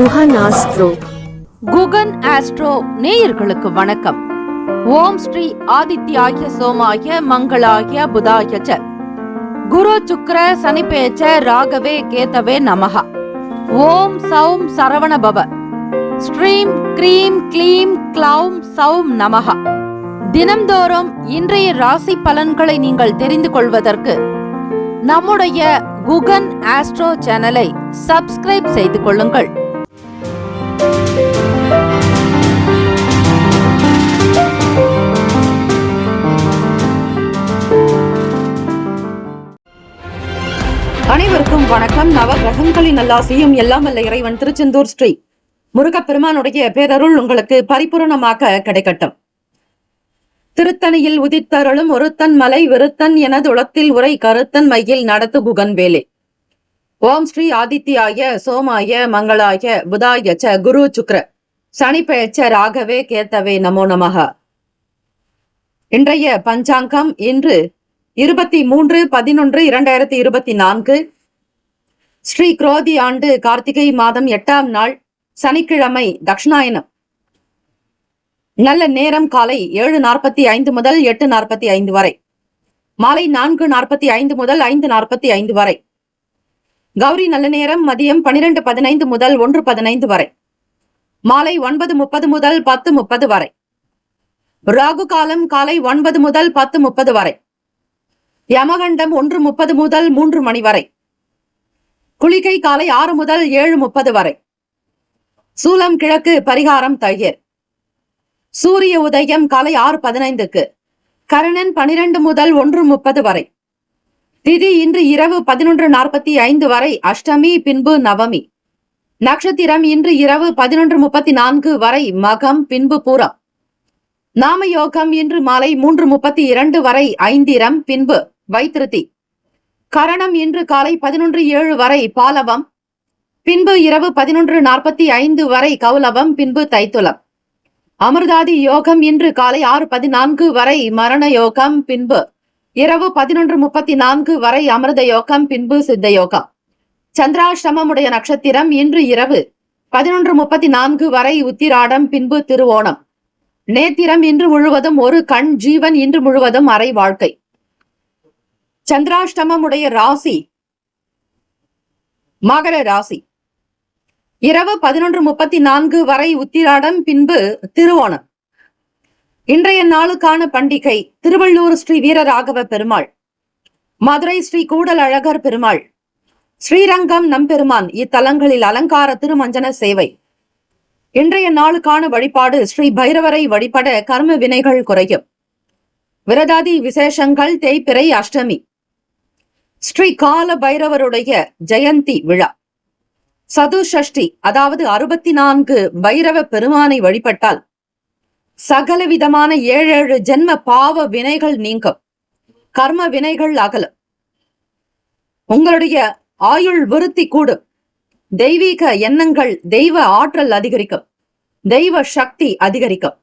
Guhan astro. Guhan astro நேயர்களுக்கு வணக்கம். ஓம் ஸ்ரீ ஆதித்யாய சோமாய மங்களாய புதாய ச குரு சுக்ர சனிபேச்ச ராகவே கேதவே நமஹ. ஓம் சௌம் சரவண பவ. ஸ்ரீம் க்ரீம் க்ளீம் க்ளௌம் சௌம் நமஹ. தினம்தோறும் இன்றைய ராசி பலன்களை நீங்கள் தெரிந்து கொள்வதற்கு நம்முடைய குகன் ஆஸ்ட்ரோ சேனலை சப்ஸ்கிரைப் செய்து கொள்ளுங்கள். அனைவருக்கும் வணக்கம். நவகிரகங்களின் நல்லாசியும் எல்லாம் வல்ல இறைவன் திருச்செந்தூர் ஸ்ரீ முருகப்பெருமானுடைய பேரருள் உங்களுக்கு பரிபூரணமாக கிடைக்கட்டும். திருத்தணியில் உதித்தருளும் ஒருத்தன் மலை விருத்தன் எனது உளத்தில் உரை கருத்தன் மையில் நடத்து குகன் வேலே. ஓம் ஸ்ரீ ஆதித்யாய சோமாய மங்களாய புதாய ச குரு சுக்ர சனிபெயர்ச்ச ராகவே கேத்தவே நமோ நமஹ. இன்றைய பஞ்சாங்கம் இன்று 23/11/2024 ஸ்ரீ குரோதி ஆண்டு கார்த்திகை மாதம் 8ஆம் நாள் சனிக்கிழமை தக்ஷணாயனம். நல்ல நேரம் காலை 7:45 முதல் 8:45 வரை, மாலை 4:45 முதல் 5:45 வரை. கௌரி நல்ல நேரம் மதியம் 12:15 முதல் 1:15 வரை, மாலை 9:30 முதல் 10:30 வரை. ராகு காலம் காலை 9 முதல் 10:30 வரை. யமகண்டம் 1:30 முதல் 3 மணி வரை. குளிகை காலை 6 முதல் 7:30 வரை. சூலம் கிழக்கு, பரிகாரம் தயிர். சூரிய உதயம் காலை 6:15க்கு. கரணன் 12 முதல் 1:30 வரை. திதி இன்று இரவு 11:45 வரை அஷ்டமி, பின்பு நவமி. நட்சத்திரம் இன்று இரவு 11:34 வரை மகம், பின்பு பூரம். நாமயோகம் இன்று மாலை 3:32 வரை ஐந்திரம், பின்பு வைத்திருதி. கரணம் இன்று காலை 11:07 வரை பாலவம், பின்பு இரவு 11:45 வரை கௌலவம், பின்பு தைத்துலம். அமிர்தாதி யோகம் இன்று காலை 6:14 வரை மரண யோகம், பின்பு இரவு 11:34 வரை அமிர்த யோகம், பின்பு சித்த யோகம். சந்திராஷ்டமமுடைய நட்சத்திரம் இன்று இரவு 11:34 வரை உத்திராடம், பின்பு திருவோணம். நேத்திரம் இன்று முழுவதும் ஒரு கண், ஜீவன் இன்று முழுவதும் அரை வாழ்க்கை. சந்திராஷ்டமமுடைய ராசி மகர ராசி. இரவு 11:34 வரை உத்திராடம், பின்பு திருவோணம். இன்றைய நாளுக்கான பண்டிகை திருவள்ளூர் ஸ்ரீ வீரராகவ பெருமாள், மதுரை ஸ்ரீ கூடல் அழகர் பெருமாள், ஸ்ரீரங்கம் நம்பெருமான் இத்தலங்களில் அலங்கார திருமஞ்சன சேவை. இன்றைய நாளுக்கான வழிபாடு ஸ்ரீ பைரவரை வழிபட கர்ம வினைகள் குறையும். விரதாதி விசேஷங்கள் தேய்பிறை அஷ்டமி. ஸ்ரீ கால பைரவருடைய ஜெயந்தி விழா. சதுஷஷ்டி அதாவது 64 பைரவ பெருமானை வழிபட்டால் சகல விதமான 7 ஜென்ம பாவ வினைகள் நீங்கும், கர்ம வினைகள் அகலும், உங்களுடைய ஆயுள் விருத்தி கூடும், தெய்வீக எண்ணங்கள், தெய்வ ஆற்றல் அதிகரிக்கும், தெய்வ சக்தி அதிகரிக்கும்.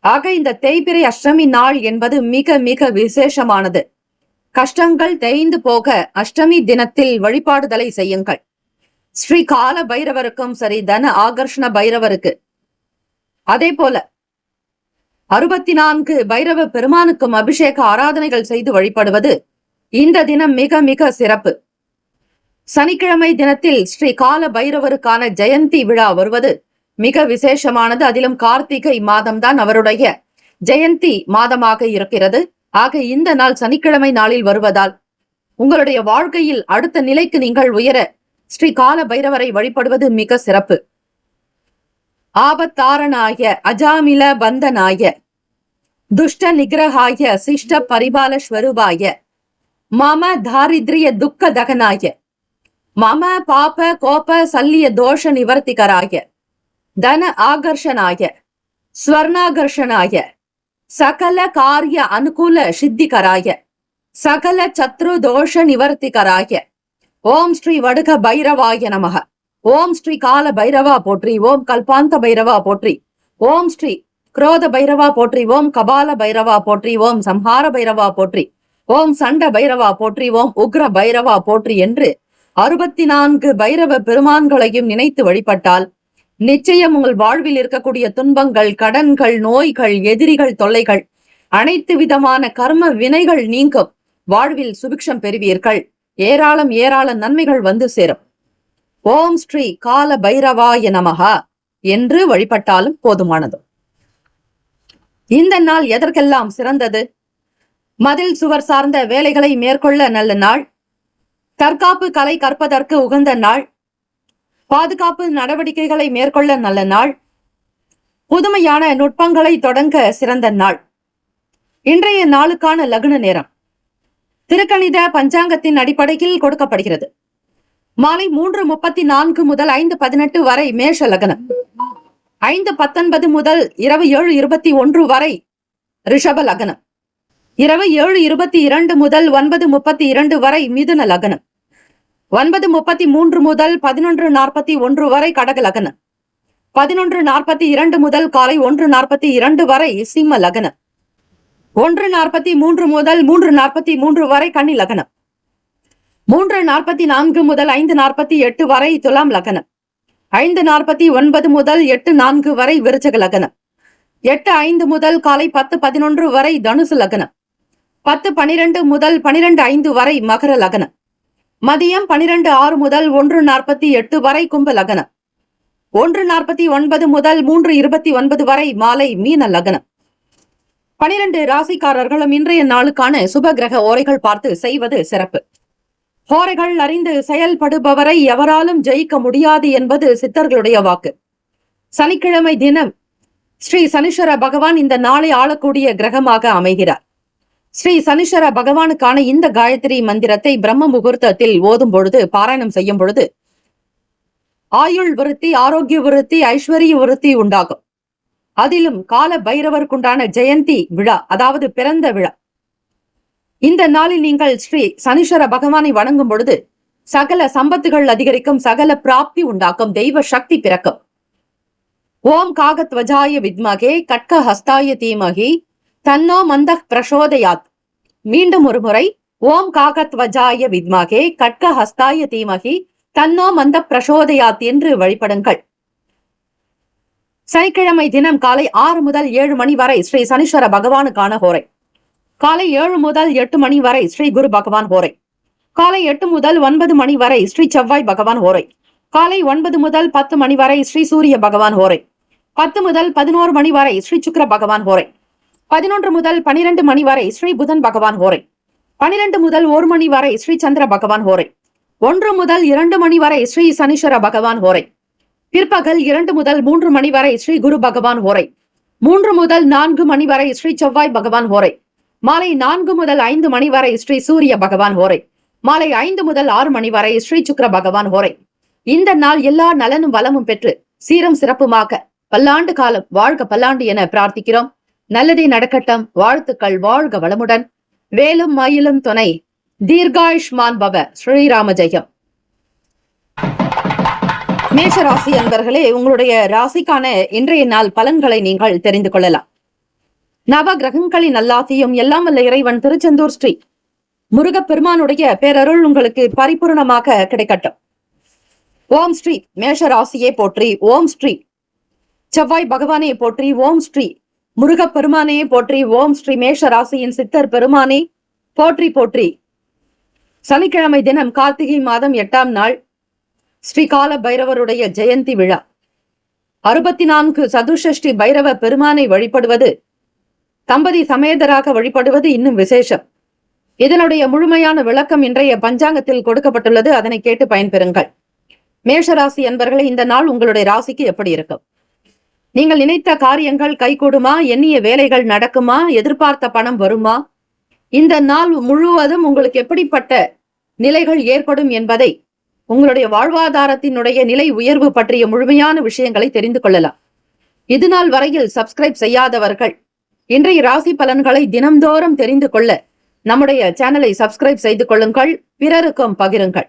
ஆக இந்த தேய்பிறை அஷ்டமி நாள் என்பது மிக மிக விசேஷமானது. கஷ்டங்கள் தேய்ந்து போக அஷ்டமி தினத்தில் வழிபாடுதலை செய்யுங்கள். ஸ்ரீ கால பைரவருக்கும் சரி, தன ஆகர்ஷண பைரவருக்கு, அதே போல 64 பைரவ பெருமானுக்கும் அபிஷேக ஆராதனைகள் செய்து வழிபடுவது இந்த தினம் மிக மிக சிறப்பு. சனிக்கிழமை தினத்தில் ஸ்ரீ கால பைரவருக்கான ஜெயந்தி விழா வருவது மிக விசேஷமானது. அதிலும் கார்த்திகை மாதம்தான் அவருடைய ஜெயந்தி மாதமாக இருக்கிறது. ஆக இந்த நாள் சனிக்கிழமை நாளில் வருவதால் உங்களுடைய வாழ்க்கையில் அடுத்த நிலைக்கு நீங்கள் உயர ஸ்ரீ கால பைரவரை வழிபடுவது மிக சிறப்பு. ஆபத்தாரணாய அஜாமில பந்தனாய துஷ்ட நிகிரகாய சிஷ்ட பரிபால ஸ்வரூபாய மம தாரித்ரிய துக்க தகனாய மம பாப கோப சல்லிய தோஷ நிவர்த்திகராய தன ஆகர்ஷனாய ஸ்வர்ணாகர்ஷனாய சகல காரிய அனுகூல சித்திகராய சகல சத்ரு தோஷ நிவர்த்திகராய ஓம் ஸ்ரீ வடுக பைரவாய நமக. ஓம் ஸ்ரீ கால பைரவா போற்றி. ஓம் கல்பாந்த பைரவா போற்றி. ஓம் ஸ்ரீ குரோத பைரவா போற்றி. ஓம் கபால பைரவா போற்றி. ஓம் சம்ஹார பைரவா போற்றி. ஓம் சண்ட பைரவா போற்றி. ஓம் உக்ர பைரவா போற்றி என்று 64 பைரவ பெருமான்களையும் நினைத்து வழிபட்டால் நிச்சயம் உங்கள் வாழ்வில் இருக்கக்கூடிய துன்பங்கள், கடன்கள், நோய்கள், எதிரிகள் தொல்லைகள், அனைத்து விதமான கர்ம வினைகள் நீங்கும். வாழ்வில் சுபிக்ஷம் பெறுவீர்கள். ஏராளம் ஏராள நன்மைகள் வந்து சேரும். ஓம் ஸ்ரீ கால பைரவாய நமகா என்று வழிபட்டாலும் போதுமானது. இந்த நாள் எதற்கெல்லாம் சிறந்தது? மதில் சுவர் சார்ந்த வேலைகளை மேற்கொள்ள நல்ல நாள். தற்காப்பு கலை கற்பதற்கு உகந்த நாள். பாதுகாப்பு நடவடிக்கைகளை மேற்கொள்ள நல்ல நாள். புதுமையான நுட்பங்களை தொடங்க சிறந்த நாள். இன்றைய நாளுக்கான லக்ன நேரம் திருக்கணித பஞ்சாங்கத்தின் அடிப்படையில் கொடுக்கப்படுகிறது. மாலை 3:34 முதல் 5:18 வரை மேஷ லக்னம், 5:19 முதல் இரவு 7:21 வரை ரிஷப லக்னம், இரவு 7:22 முதல் 9:32 வரை மிதுன லக்னம், 9:33 முதல் 11:41 வரை கடக லக்னம், 11:42 முதல் காலை 1:42 வரை சிம்ம லக்னம், 1:43 முதல் 3:43 வரை கன்னி லக்னம், 3:44 முதல் 5:48 வரை துலாம் லக்னம், 5:49 முதல் 8:04 வரை விருச்சக லக்னம், 8:05 முதல் காலை 10:11 வரை தனுசு லக்னம், 10:12 முதல் 12:05 வரை மகர லக்னம், மதியம் 12:06 முதல் 1:48 வரை கும்ப லக்னம், 1:49 முதல் 3:29 வரை மாலை மீன லக்னம். 12 ராசிக்காரர்களும் இன்றைய நாளுக்கான சுப கிரக ஓரைகள் பார்த்து செய்வது சிறப்பு. ஹோரைகள் அறிந்து செயல்படுபவரை எவராலும் ஜெயிக்க முடியாது என்பது சித்தர்களுடைய வாக்கு. சனிக்கிழமை தினம் ஸ்ரீ சனீஸ்வர பகவான் இந்த நாளை ஆளக்கூடிய கிரகமாக அமைகிறார். ஸ்ரீ சனீஸ்வர பகவானுக்கான இந்த காயத்ரி மந்திரத்தை பிரம்ம முகூர்த்தத்தில் ஓதும் பொழுது, பாராயணம் செய்யும் பொழுது ஆயுள் விருத்தி, ஆரோக்கிய விருத்தி, ஐஸ்வர்ய விருத்தி உண்டாகும். அதிலும் கால பைரவருக்குண்டான ஜெயந்தி விழா, அதாவது பிறந்த விழா. இந்த நாளில் நீங்கள் ஸ்ரீ சனீஸ்வர பகவானை வணங்கும் பொழுது சகல சம்பத்துகள் அதிகரிக்கும், சகல பிராப்தி உண்டாக்கும், தெய்வ சக்தி பிறக்கும். ஓம் காகத்வஜாய வித்மகே கட்க ஹஸ்தாய தீமகி தன்னோ மந்த பிரசோதயாத். மீண்டும் ஒரு முறை, ஓம் காகத்வஜாய வித்மகே கட்க ஹஸ்தாய தீமகி தன்னோ மந்த பிரசோதயாத் என்று வழிபடுங்கள். சனிக்கிழமை தினம் காலை 6 முதல் 7 மணி வரை ஸ்ரீ சனீஸ்வர பகவானுக்கான ஹோரை. காலை 7 முதல் 8 மணி வரை ஸ்ரீ குரு பகவான் ஹோரை. காலை 8 முதல் 9 மணி வரை ஸ்ரீ செவ்வாய் பகவான் ஹோரை. காலை 9 முதல் 10 மணி வரை ஸ்ரீ சூரிய பகவான் ஹோரை. 10 முதல் 11 மணி வரை ஸ்ரீ சுக்கிர பகவான் ஹோரை. 11 முதல் 12 மணி வரை ஸ்ரீ புதன் பகவான் ஹோரை. 12 முதல் 1 மணி வரை ஸ்ரீ சந்திர பகவான் ஹோரை. 1 முதல் 2 மணி வரை ஸ்ரீ சனீஸ்வர பகவான் ஹோரை. பிற்பகல் 2 முதல் 3 மணி வரை ஸ்ரீ குரு பகவான் ஹோரை. 3 முதல் 4 மணி வரை ஸ்ரீ செவ்வாய் பகவான் ஹோரை. மாலை 4 முதல் 5 மணி வரை ஸ்ரீ சூரிய பகவான் ஹோரை. மாலை 5 முதல் 6 மணி வரை ஸ்ரீ சுக்கிர பகவான் ஹோரை. இந்த நாள் எல்லா நலனும் வளமும் பெற்று சீரம் சிறப்புமாக பல்லாண்டு காலம் வாழ்க பல்லாண்டு என பிரார்த்திக்கிறோம். நல்லதே நடக்கட்டும். வாழ்த்துக்கள். வாழ்க வளமுடன். வேலும் மயிலும் துணை. தீர்காயுஷ்மான் பவ. ஸ்ரீராம ஜெயம். மேஷ ராசி அன்பர்களே, உங்களுடைய ராசிக்கான இன்றைய நாள் பலன்களை நீங்கள் தெரிந்து கொள்ளலாம். நவ கிரகங்களின் நல்லாசியும் எல்லாம் வல்ல இறைவன் திருச்செந்தூர் ஸ்ரீ முருகப்பெருமானுடைய பேரருள் உங்களுக்கு பரிபூர்ணமாக கிடைக்கட்டும். ஓம் ஸ்ரீ மேஷ ராசியே போற்றி. ஓம் ஸ்ரீ செவ்வாய் பகவானே போற்றி. ஓம் ஸ்ரீ முருகப்பெருமானே போற்றி. ஓம் ஸ்ரீ மேஷ ராசியின் சித்தர் பெருமானே போற்றி போற்றி. சனிக்கிழமை தினம் கார்த்திகை மாதம் 8ஆம் நாள் ஸ்ரீ கால பைரவருடைய ஜெயந்தி விழா. 64 சதுர்ஷ்டி பைரவ பெருமானை வழிபடுவது, தம்பதி சமேதராக வழிபடுவது இன்னும் விசேஷம். இதனுடைய முழுமையான விளக்கம் இன்றைய பஞ்சாங்கத்தில் கொடுக்கப்பட்டுள்ளது. அதனை கேட்டு பயன்பெறுங்கள். மேஷராசி அன்பர்களே, இந்த நாள் உங்களுடைய ராசிக்கு எப்படி இருக்கும்? நீங்கள் நினைத்த காரியங்கள் கைகூடுமா? எண்ணிய வேலைகள் நடக்குமா? எதிர்பார்த்த பணம் வருமா? இந்த நாள் முழுவதும் உங்களுக்கு எப்படிப்பட்ட நிலைகள் ஏற்படும் என்பதை, உங்களுடைய வாழ்வாதாரத்தினுடைய நிலை உயர்வு பற்றிய முழுமையான விஷயங்களை தெரிந்து கொள்ளலாம். இது நாள் வரையில் சப்ஸ்கிரைப் செய்யாதவர்கள் இன்றைய ராசி பலன்களை தினம்தோறும் தெரிந்து கொள்ள நம்முடைய சேனலை சப்ஸ்கிரைப் செய்து கொள்ளுங்கள். பிறருக்கும் பகிருங்கள்.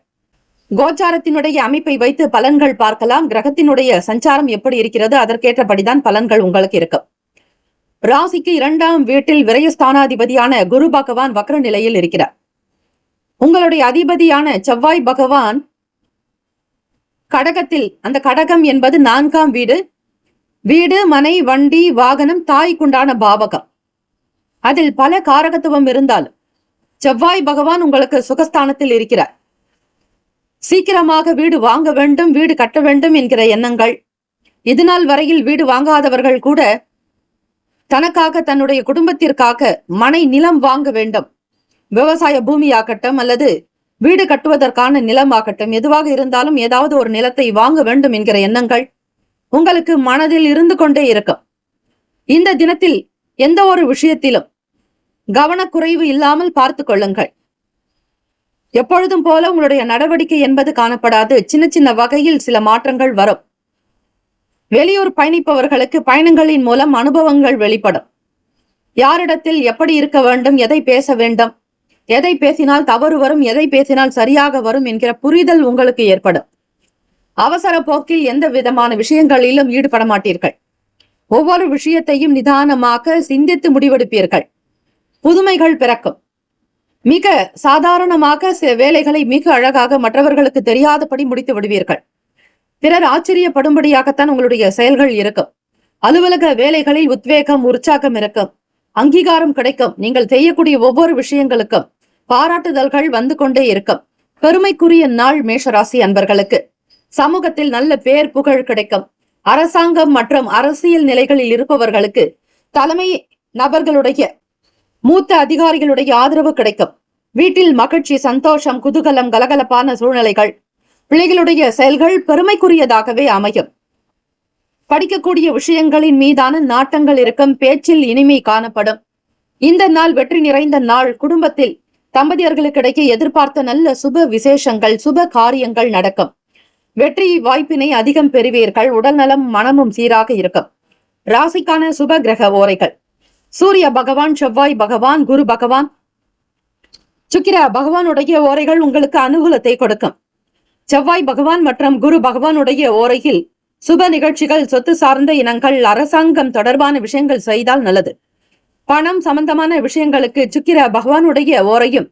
கோச்சாரத்தினுடைய அமைப்பை வைத்து பலன்கள் பார்க்கலாம். கிரகத்தினுடைய சஞ்சாரம் எப்படி இருக்கிறது, அதற்கேற்றபடிதான் பலன்கள் உங்களுக்கு இருக்கும். ராசிக்கு 2ஆம் வீட்டில் விரயஸ்தானாதிபதியான குரு பகவான் வக்ர நிலையில் இருக்கிறார். உங்களுடைய அதிபதியான செவ்வாய் பகவான் கடகத்தில், அந்த கடகம் என்பது 4ஆம் வீடு. வீடு, மனை, வண்டி, வாகனம், தாய்க்குண்டான பாவகம். அதில் பல காரகத்துவம் இருந்தாலும் செவ்வாய் பகவான் உங்களுக்கு சுகஸ்தானத்தில் இருக்கிறார். சீக்கிரமாக வீடு வாங்க வேண்டும், வீடு கட்ட வேண்டும் என்கிற எண்ணங்கள். இதுநாள் வரையில் வீடு வாங்காதவர்கள் கூட தனக்காக, தன்னுடைய குடும்பத்திற்காக மனை, நிலம் வாங்க வேண்டும். விவசாய பூமியாகட்டும் அல்லது வீடு கட்டுவதற்கான நிலமாகட்டும், எதுவாக இருந்தாலும் ஏதாவது ஒரு நிலத்தை வாங்க வேண்டும் என்கிற எண்ணங்கள் உங்களுக்கு மனதில் இருந்து கொண்டே இருக்கும். இந்த தினத்தில் எந்த ஒரு விஷயத்திலும் கவனக்குறைவு இல்லாமல் பார்த்து கொள்ளுங்கள். எப்பொழுதும் போல உங்களுடைய நடவடிக்கை என்பது காணப்படாது. சின்ன சின்ன வகையில் சில மாற்றங்கள் வரும். வெளியூர் பயணிப்பவர்களுக்கு பயணங்களின் மூலம் அனுபவங்கள் வெளிப்படும். யாரிடத்தில் எப்படி இருக்க வேண்டும், எதை பேச வேண்டும், எதை பேசினால் தவறு வரும், எதை பேசினால் சரியாக வரும் என்கிற புரிதல் உங்களுக்கு ஏற்படும். அவசர போக்கில் எந்த விதமான விஷயங்களிலும் ஈடுபட மாட்டீர்கள். ஒவ்வொரு விஷயத்தையும் நிதானமாக சிந்தித்து முடிவெடுப்பீர்கள். புதுமைகள் பிறக்கும். மிக சாதாரணமாக சில வேலைகளை மிக அழகாக மற்றவர்களுக்கு தெரியாதபடி முடித்து விடுவீர்கள். பிறர் ஆச்சரியப்படும்படியாகத்தான் உங்களுடைய செயல்கள் இருக்கும். அலுவலக வேலைகளில் உத்வேகம், உற்சாகம் இருக்கும். அங்கீகாரம் கிடைக்கும். நீங்கள் செய்யக்கூடிய ஒவ்வொரு விஷயங்களுக்கும் பாராட்டுதல்கள் வந்து கொண்டே இருக்கும். பெருமைக்குரிய நாள் மேஷராசி அன்பர்களுக்கு. சமூகத்தில் நல்ல பேர் புகழ் கிடைக்கும். அரசாங்கம் மற்றும் அரசியல் நிலைகளில் இருப்பவர்களுக்கு தலைமை நபர்களுடைய, மூத்த அதிகாரிகளுடைய ஆதரவு கிடைக்கும். வீட்டில் மகிழ்ச்சி, சந்தோஷம், குதூகலம், கலகலப்பான சூழ்நிலைகள். பிள்ளைகளுடைய செயல்கள் பெருமைக்குரியதாகவே அமையும். படிக்கக்கூடிய விஷயங்களின் மீதான நாட்டங்கள் இருக்கும். பேச்சில் இனிமை காணப்படும். இந்த நாள் வெற்றி நிறைந்த நாள். குடும்பத்தில் தம்பதியர்களுக்கிடையே எதிர்பார்த்த நல்ல சுப விசேஷங்கள், சுப காரியங்கள் நடக்கும். வெற்றி வாய்ப்பினை அதிகம் பெறுவீர்கள். உடல்நலம், மனமும் சீராக இருக்கும். ராசிக்கான சுப கிரக ஓரைகள்: சூரிய பகவான், செவ்வாய் பகவான், குரு பகவான், சுக்கிர பகவானுடைய ஓரைகள் உங்களுக்கு அனுகூலத்தை கொடுக்கும். செவ்வாய் பகவான் மற்றும் குரு பகவானுடைய ஓரையில் சுப நிகழ்ச்சிகள், சொத்து சார்ந்த இனங்கள், அரசாங்கம் தொடர்பான விஷயங்கள் செய்தால் நல்லது. பணம் சம்பந்தமான விஷயங்களுக்கு சுக்கிர பகவானுடைய ஓரையும்,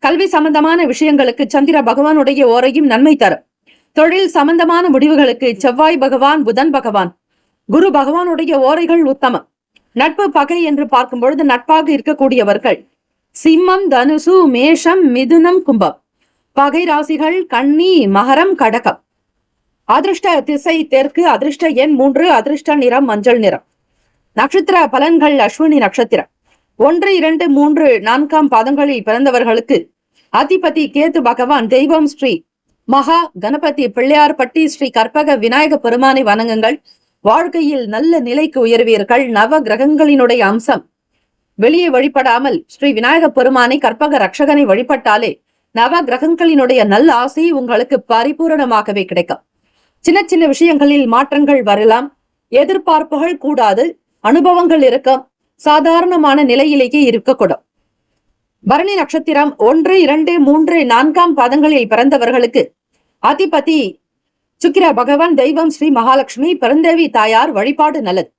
கல்வி சம்பந்தமான விஷயங்களுக்கு சந்திர பகவானுடைய ஓரையும் நன்மை தரும். தொழில் சம்பந்தமான முடிவுகளுக்கு செவ்வாய் பகவான், புதன் பகவான், குரு பகவானுடைய ஓரைகள் உத்தமம். நட்பு, பகை என்று பார்க்கும் பொழுது நட்பாக இருக்கக்கூடியவர்கள் சிம்மம், தனுசு, மேஷம், மிதுனம், கும்பம். பகை ராசிகள் கன்னி, மகரம், கடகம். அதிர்ஷ்ட திசை தெற்கு. அதிர்ஷ்ட எண் 3. அதிர்ஷ்ட நிறம் மஞ்சள் நிறம். நட்சத்திர பலன்கள்: அஸ்வினி நட்சத்திரம் 1, 2, 3, 4ஆம் பாதங்களில் பிறந்தவர்களுக்கு அதிபதி கேது பகவான். தெய்வம் ஸ்ரீ மகா கணபதி பிள்ளையார்பட்டி ஸ்ரீ கற்பக விநாயக பெருமானை வணங்குங்கள். வாழ்க்கையில் நல்ல நிலைக்கு உயர்வீர்கள். நவ கிரகங்களினுடைய அம்சம் வெளியே வழிபடாமல் ஸ்ரீ விநாயக பெருமானை, கற்பக ரட்சகனை வழிபட்டாலே நவ கிரகங்களினுடைய நல்ல ஆசை உங்களுக்கு பரிபூரணமாகவே கிடைக்கும். சின்ன சின்ன விஷயங்களில் மாற்றங்கள் வரலாம். எதிர்பார்ப்புகள் கூடாது. அனுபவங்கள் இருக்கும். சாதாரணமான நிலையிலேயே இருக்கக்கூடும். பரணி நட்சத்திரம் 1, 2, 3, 4ஆம் பாதங்களில் பிறந்தவர்களுக்கு அதிபதி சுக்கிர பகவான். தெய்வம் ஸ்ரீ மகாலட்சுமி. பெருந்தேவி தாயார் வழிபாடு நல்லது.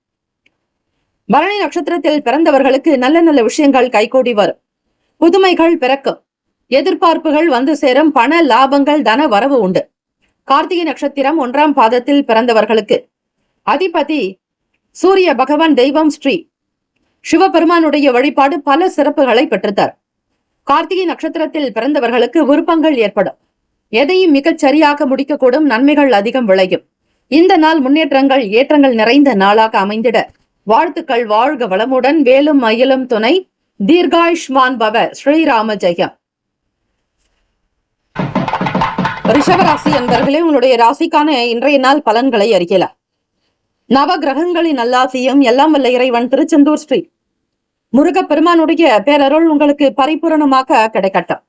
பரணி நட்சத்திரத்தில் பிறந்தவர்களுக்கு நல்ல நல்ல விஷயங்கள் கைகூடி வரும். புதுமைகள் பிறக்கும். எதிர்பார்ப்புகள் வந்து சேரும். பண லாபங்கள், தன வரவு உண்டு. கார்த்திகை நட்சத்திரம் 1ஆம் பாதத்தில் பிறந்தவர்களுக்கு அதிபதி சூரிய பகவான். தெய்வம் ஸ்ரீ சிவபெருமானுடைய வழிபாடு பல சிறப்புகளை பெற்றுத்தார். கார்த்திகை நட்சத்திரத்தில் பிறந்தவர்களுக்கு விருப்பங்கள் ஏற்படும். எதையும் மிகச் சரியாக முடிக்கக்கூடும். நன்மைகள் அதிகம் விளையும். இந்த நாள் முன்னேற்றங்கள், ஏற்றங்கள் நிறைந்த நாளாக அமைந்திட வாழ்த்துக்கள். வாழ்க வளமுடன். வேலும் மயிலும் துணை. தீர்காயுஷ்மான் பவ. ஸ்ரீராம ஜெயம். ரிஷபராசி என்பர்களே, உங்களுடைய ராசிக்கான இன்றைய நாள் பலன்களை அறியலாம். நவ கிரகங்களின் நல்லாசியும் எல்லாம் வல்ல இறைவன் திருச்செந்தூர் ஸ்ரீ முருகப்பெருமானுடைய பேரருள் உங்களுக்கு பரிபூரணமாக கிடைக்கட்டும்.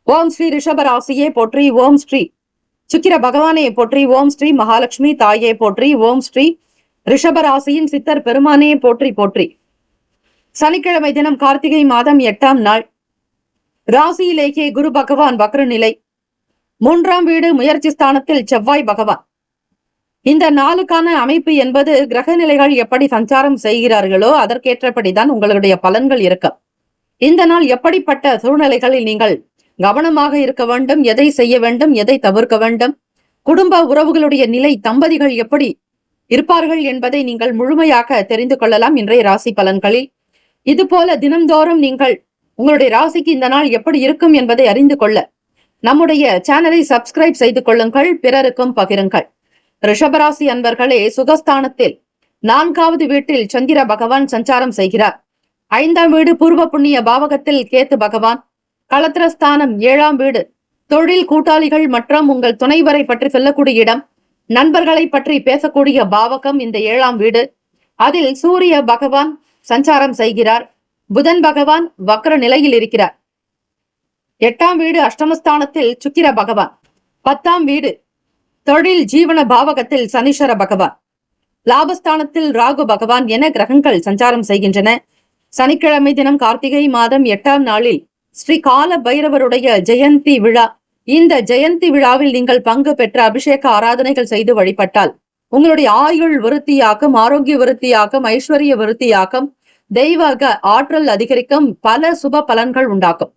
ஓம் ஸ்ரீ ரிஷபராசியே போற்றி. ஓம் ஸ்ரீ சுக்கிர பகவானே போற்றி. ஓம் ஸ்ரீ மகாலட்சுமி தாயே போற்றி. ஓம் ஸ்ரீ ரிஷபராசியின் சித்தர் பெருமானே போற்றி போற்றி. சனிக்கிழமை தினம் கார்த்திகை மாதம் 8ஆம் நாள். ராசியிலேயே குரு பகவான் வக்ர நிலை. 3ஆம் வீடு முயற்சி ஸ்தானத்தில் செவ்வாய் பகவான். இந்த நாளுக்கான அமைப்பு என்பது கிரக நிலைகள் எப்படி சஞ்சாரம் செய்கிறார்களோ அதற்கேற்றபடிதான் உங்களுடைய பலன்கள் இருக்கும். இந்த நாள் எப்படிப்பட்ட சூழ்நிலைகளில் நீங்கள் கவனமாக இருக்க வேண்டும், எதை செய்ய வேண்டும், எதை தவிர்க்க வேண்டும், குடும்ப உறவுகளுடைய நிலை, தம்பதிகள் எப்படி இருப்பார்கள் என்பதை நீங்கள் முழுமையாக தெரிந்து கொள்ளலாம் இன்றைய ராசி பலன்களில். இது போல தினந்தோறும் நீங்கள் உங்களுடைய ராசிக்கு இந்த நாள் எப்படி இருக்கும் என்பதை அறிந்து கொள்ள நம்முடைய சேனலை சப்ஸ்கிரைப் செய்து கொள்ளுங்கள், பிறருக்கும் பகிருங்கள். ரிஷபராசி அன்பர்களே, சுகஸ்தானத்தில் 4வது வீட்டில் சந்திர பகவான் சஞ்சாரம் செய்கிறார். 5ஆம் வீடு பூர்வ புண்ணிய பாவகத்தில் கேத்து பகவான். களத்திரஸ்தானம் 7ஆம் வீடு தொழில், கூட்டாளிகள் மற்றும் உங்கள் துணைவரை பற்றி சொல்லக்கூடிய இடம், நண்பர்களை பற்றி பேசக்கூடிய பாவகம் இந்த 7ஆம் வீடு. அதில் சூரிய பகவான் சஞ்சாரம் செய்கிறார். புதன் பகவான் வக்ர நிலையில் இருக்கிறார். 8ஆம் வீடு அஷ்டமஸ்தானத்தில் சுக்கிர பகவான். 10ஆம் வீடு தொழில், ஜீவன பாவகத்தில் சனீஸ்வர பகவான். லாபஸ்தானத்தில் ராகு பகவான் என கிரகங்கள் சஞ்சாரம் செய்கின்றன. சனிக்கிழமை தினம் கார்த்திகை மாதம் 8ஆம் நாளில் ஸ்ரீ கால பைரவருடைய ஜெயந்தி விழா. இந்த ஜெயந்தி விழாவில் நீங்கள் பங்கு பெற்ற அபிஷேக ஆராதனைகள் செய்து வழிபட்டால் உங்களுடைய ஆயுள் விருத்தியாக்கும், ஆரோக்கிய விருத்தியாக்கும், ஐஸ்வர்ய விருத்தியாக்கும், தெய்வ ஆற்றல் அதிகரிக்கும், பல சுப பலன்கள் உண்டாக்கும்.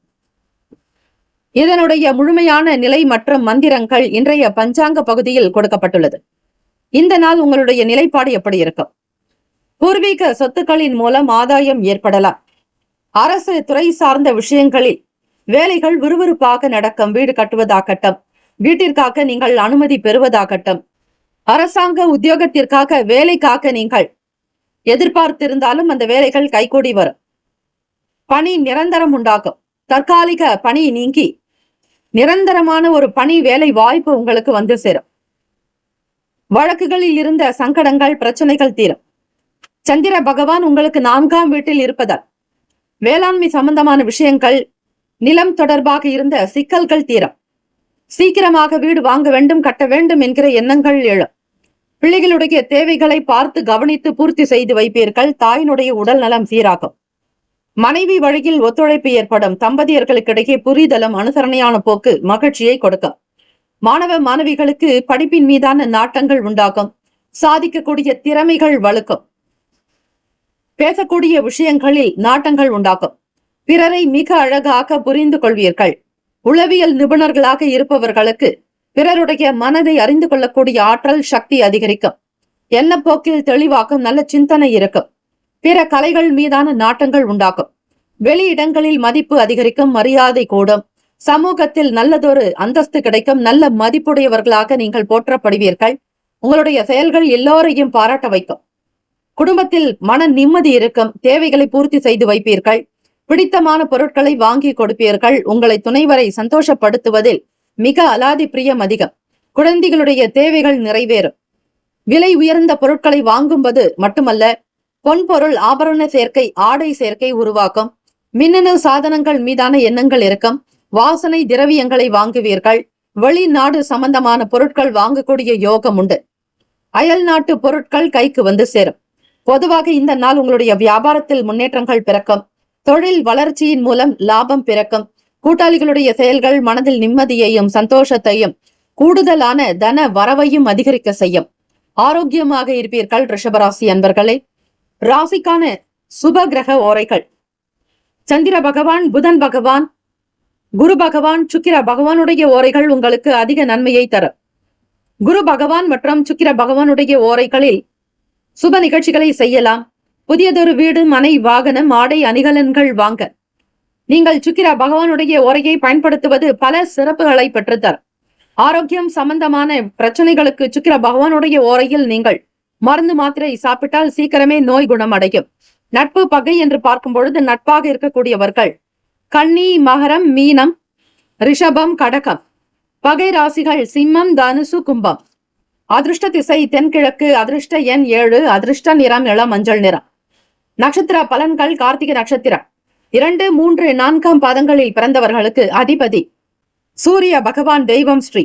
இதனுடைய முழுமையான நிலை மற்றும் மந்திரங்கள் இன்றைய பஞ்சாங்க பகுதியில் கொடுக்கப்பட்டுள்ளது. இந்த நாள் உங்களுடைய நிலைப்பாடு எப்படி இருக்கும்? பூர்வீக சொத்துக்களின் மூலம் ஆதாயம் ஏற்படலாம். அரசு துறை சார்ந்த விஷயங்களில் வேலைகள் விறுவிறுப்பாக நடக்கும். வீடு கட்டுவதாகட்டும், வீட்டிற்காக நீங்கள் அனுமதி பெறுவதாகட்டும், அரசாங்க உத்தியோகத்திற்காக வேலைக்காக நீங்கள் எதிர்பார்த்திருந்தாலும் அந்த வேலைகள் கைகூடி வரும். பணி நிரந்தரம் உண்டாகும். தற்காலிக பணி நீங்கி நிரந்தரமான ஒரு பணி வேலை வாய்ப்பு உங்களுக்கு வந்து சேரும். வழக்குகளில் இருந்த சங்கடங்கள், பிரச்சனைகள் தீரும். சந்திர பகவான் உங்களுக்கு 4ஆம் வீட்டில் இருப்பதால் வேளாண்மை சம்பந்தமான விஷயங்கள், நிலம் தொடர்பாக இருந்த சிக்கல்கள் தீரும். சீக்கிரமாக வீடு வாங்க வேண்டும், கட்ட வேண்டும் என்கிற எண்ணங்கள் எழும். பிள்ளைகளுடைய தேவைகளை பார்த்து கவனித்து பூர்த்தி செய்து வைப்பீர்கள். தாயினுடைய உடல் நலம் சீராகும். மனைவி வழியில் ஒத்துழைப்பு ஏற்படும். தம்பதியர்களுக்கிடையே புரிதலும் அனுசரணையான போக்கு மகிழ்ச்சியை கொடுக்கும். மாணவ மாணவிகளுக்கு படிப்பின் மீதான நாட்டங்கள் உண்டாகும். சாதிக்கக்கூடிய திறமைகள் வலுக்கும். பேசக்கூடிய விஷயங்களில் நாட்டங்கள் உண்டாகும். பிறரை மிக அழகாக புரிந்து கொள்வீர்கள். உளவியல் நிபுணர்களாக இருப்பவர்களுக்கு பிறருடைய மனதை அறிந்து கொள்ளக்கூடிய ஆற்றல், சக்தி அதிகரிக்கும். எண்ணப்போக்கில் தெளிவாக்கும், நல்ல சிந்தனை இருக்கும். பிற கலைகள் மீதான நாட்டங்கள் உண்டாகும். வெளியிடங்களில் மதிப்பு அதிகரிக்கும், மரியாதை கூடும். சமூகத்தில் நல்லதொரு அந்தஸ்து கிடைக்கும். நல்ல மதிப்புடையவர்களாக நீங்கள் போற்றப்படுவீர்கள். உங்களுடைய செயல்கள் எல்லோரையும் பாராட்ட வைக்கும். குடும்பத்தில் மன நிம்மதி இருக்கும். தேவைகளை பூர்த்தி செய்து வைப்பீர்கள். பிடித்தமான பொருட்களை வாங்கி கொடுப்பீர்கள். உங்களை துணைவரை சந்தோஷப்படுத்துவதில் மிக அலாதி பிரியம் அதிகம். குழந்தைகளுடைய தேவைகள் நிறைவேறும். விலை உயர்ந்த பொருட்களை வாங்குவது மட்டுமல்ல, பொன்பொருள், ஆபரண சேர்க்கை, ஆடை சேர்க்கை உருவாக்கும். மின்னணு சாதனங்கள் மீதான எண்ணங்கள் இருக்கும். வாசனை திரவியங்களை வாங்குவீர்கள். வெளிநாடு சம்பந்தமான பொருட்கள் வாங்கக்கூடிய யோகம் உண்டு. அயல் நாட்டு பொருட்கள் கைக்கு வந்து சேரும். பொதுவாக இந்த நாள் உங்களுடைய வியாபாரத்தில் முன்னேற்றங்கள் பிறக்கும். தொழில் வளர்ச்சியின் மூலம் லாபம் பிறக்கும். கூட்டாளிகளுடைய செயல்கள் மனதில் நிம்மதியையும் சந்தோஷத்தையும் கூடுதலான தன வரவையும் அதிகரிக்க செய்யும். ஆரோக்கியமாக இருப்பீர்கள் ரிஷபராசி அன்பர்களே. ராசிக்கான சுப கிரக ஓரைகள்: சந்திர பகவான், புதன் பகவான், குரு பகவான், சுக்கிர பகவானுடைய ஓரைகள் உங்களுக்கு அதிக நன்மையை தரும். குரு பகவான் மற்றும் சுக்கிர பகவானுடைய ஓரைகளில் சுப நிகழ்ச்சிகளை செய்யலாம். புதியதொரு வீடு, மனை, வாகனம், ஆடை, அணிகலன்கள் வாங்க நீங்கள் சுக்கிர பகவானுடைய ஓரையை பயன்படுத்துவது பல சிறப்புகளை பெற்றுத்தரும். ஆரோக்கியம் சம்பந்தமான பிரச்சனைகளுக்கு சுக்கிர பகவானுடைய ஓரையில் நீங்கள் மருந்து மாத்திரை சாப்பிட்டால் சீக்கிரமே நோய் குணமடையும். நட்பு, பகை என்று பார்க்கும் பொழுது நட்பாக இருக்கக்கூடியவர்கள் கன்னி, மகரம், மீனம், ரிஷபம், கடகம். பகை ராசிகள் சிம்மம், தனுசு, கும்பம். அதிர்ஷ்ட திசை தென்கிழக்கு. அதிர்ஷ்ட எண் 7. அதிர்ஷ்ட நிறம் இளம் மஞ்சள் நிறம். நட்சத்திர பலன்கள்: கார்த்திகை நட்சத்திரம் 2, 3, 4ஆம் பாதங்களில் பிறந்தவர்களுக்கு அதிபதி சூரிய பகவான். தெய்வம் ஸ்ரீ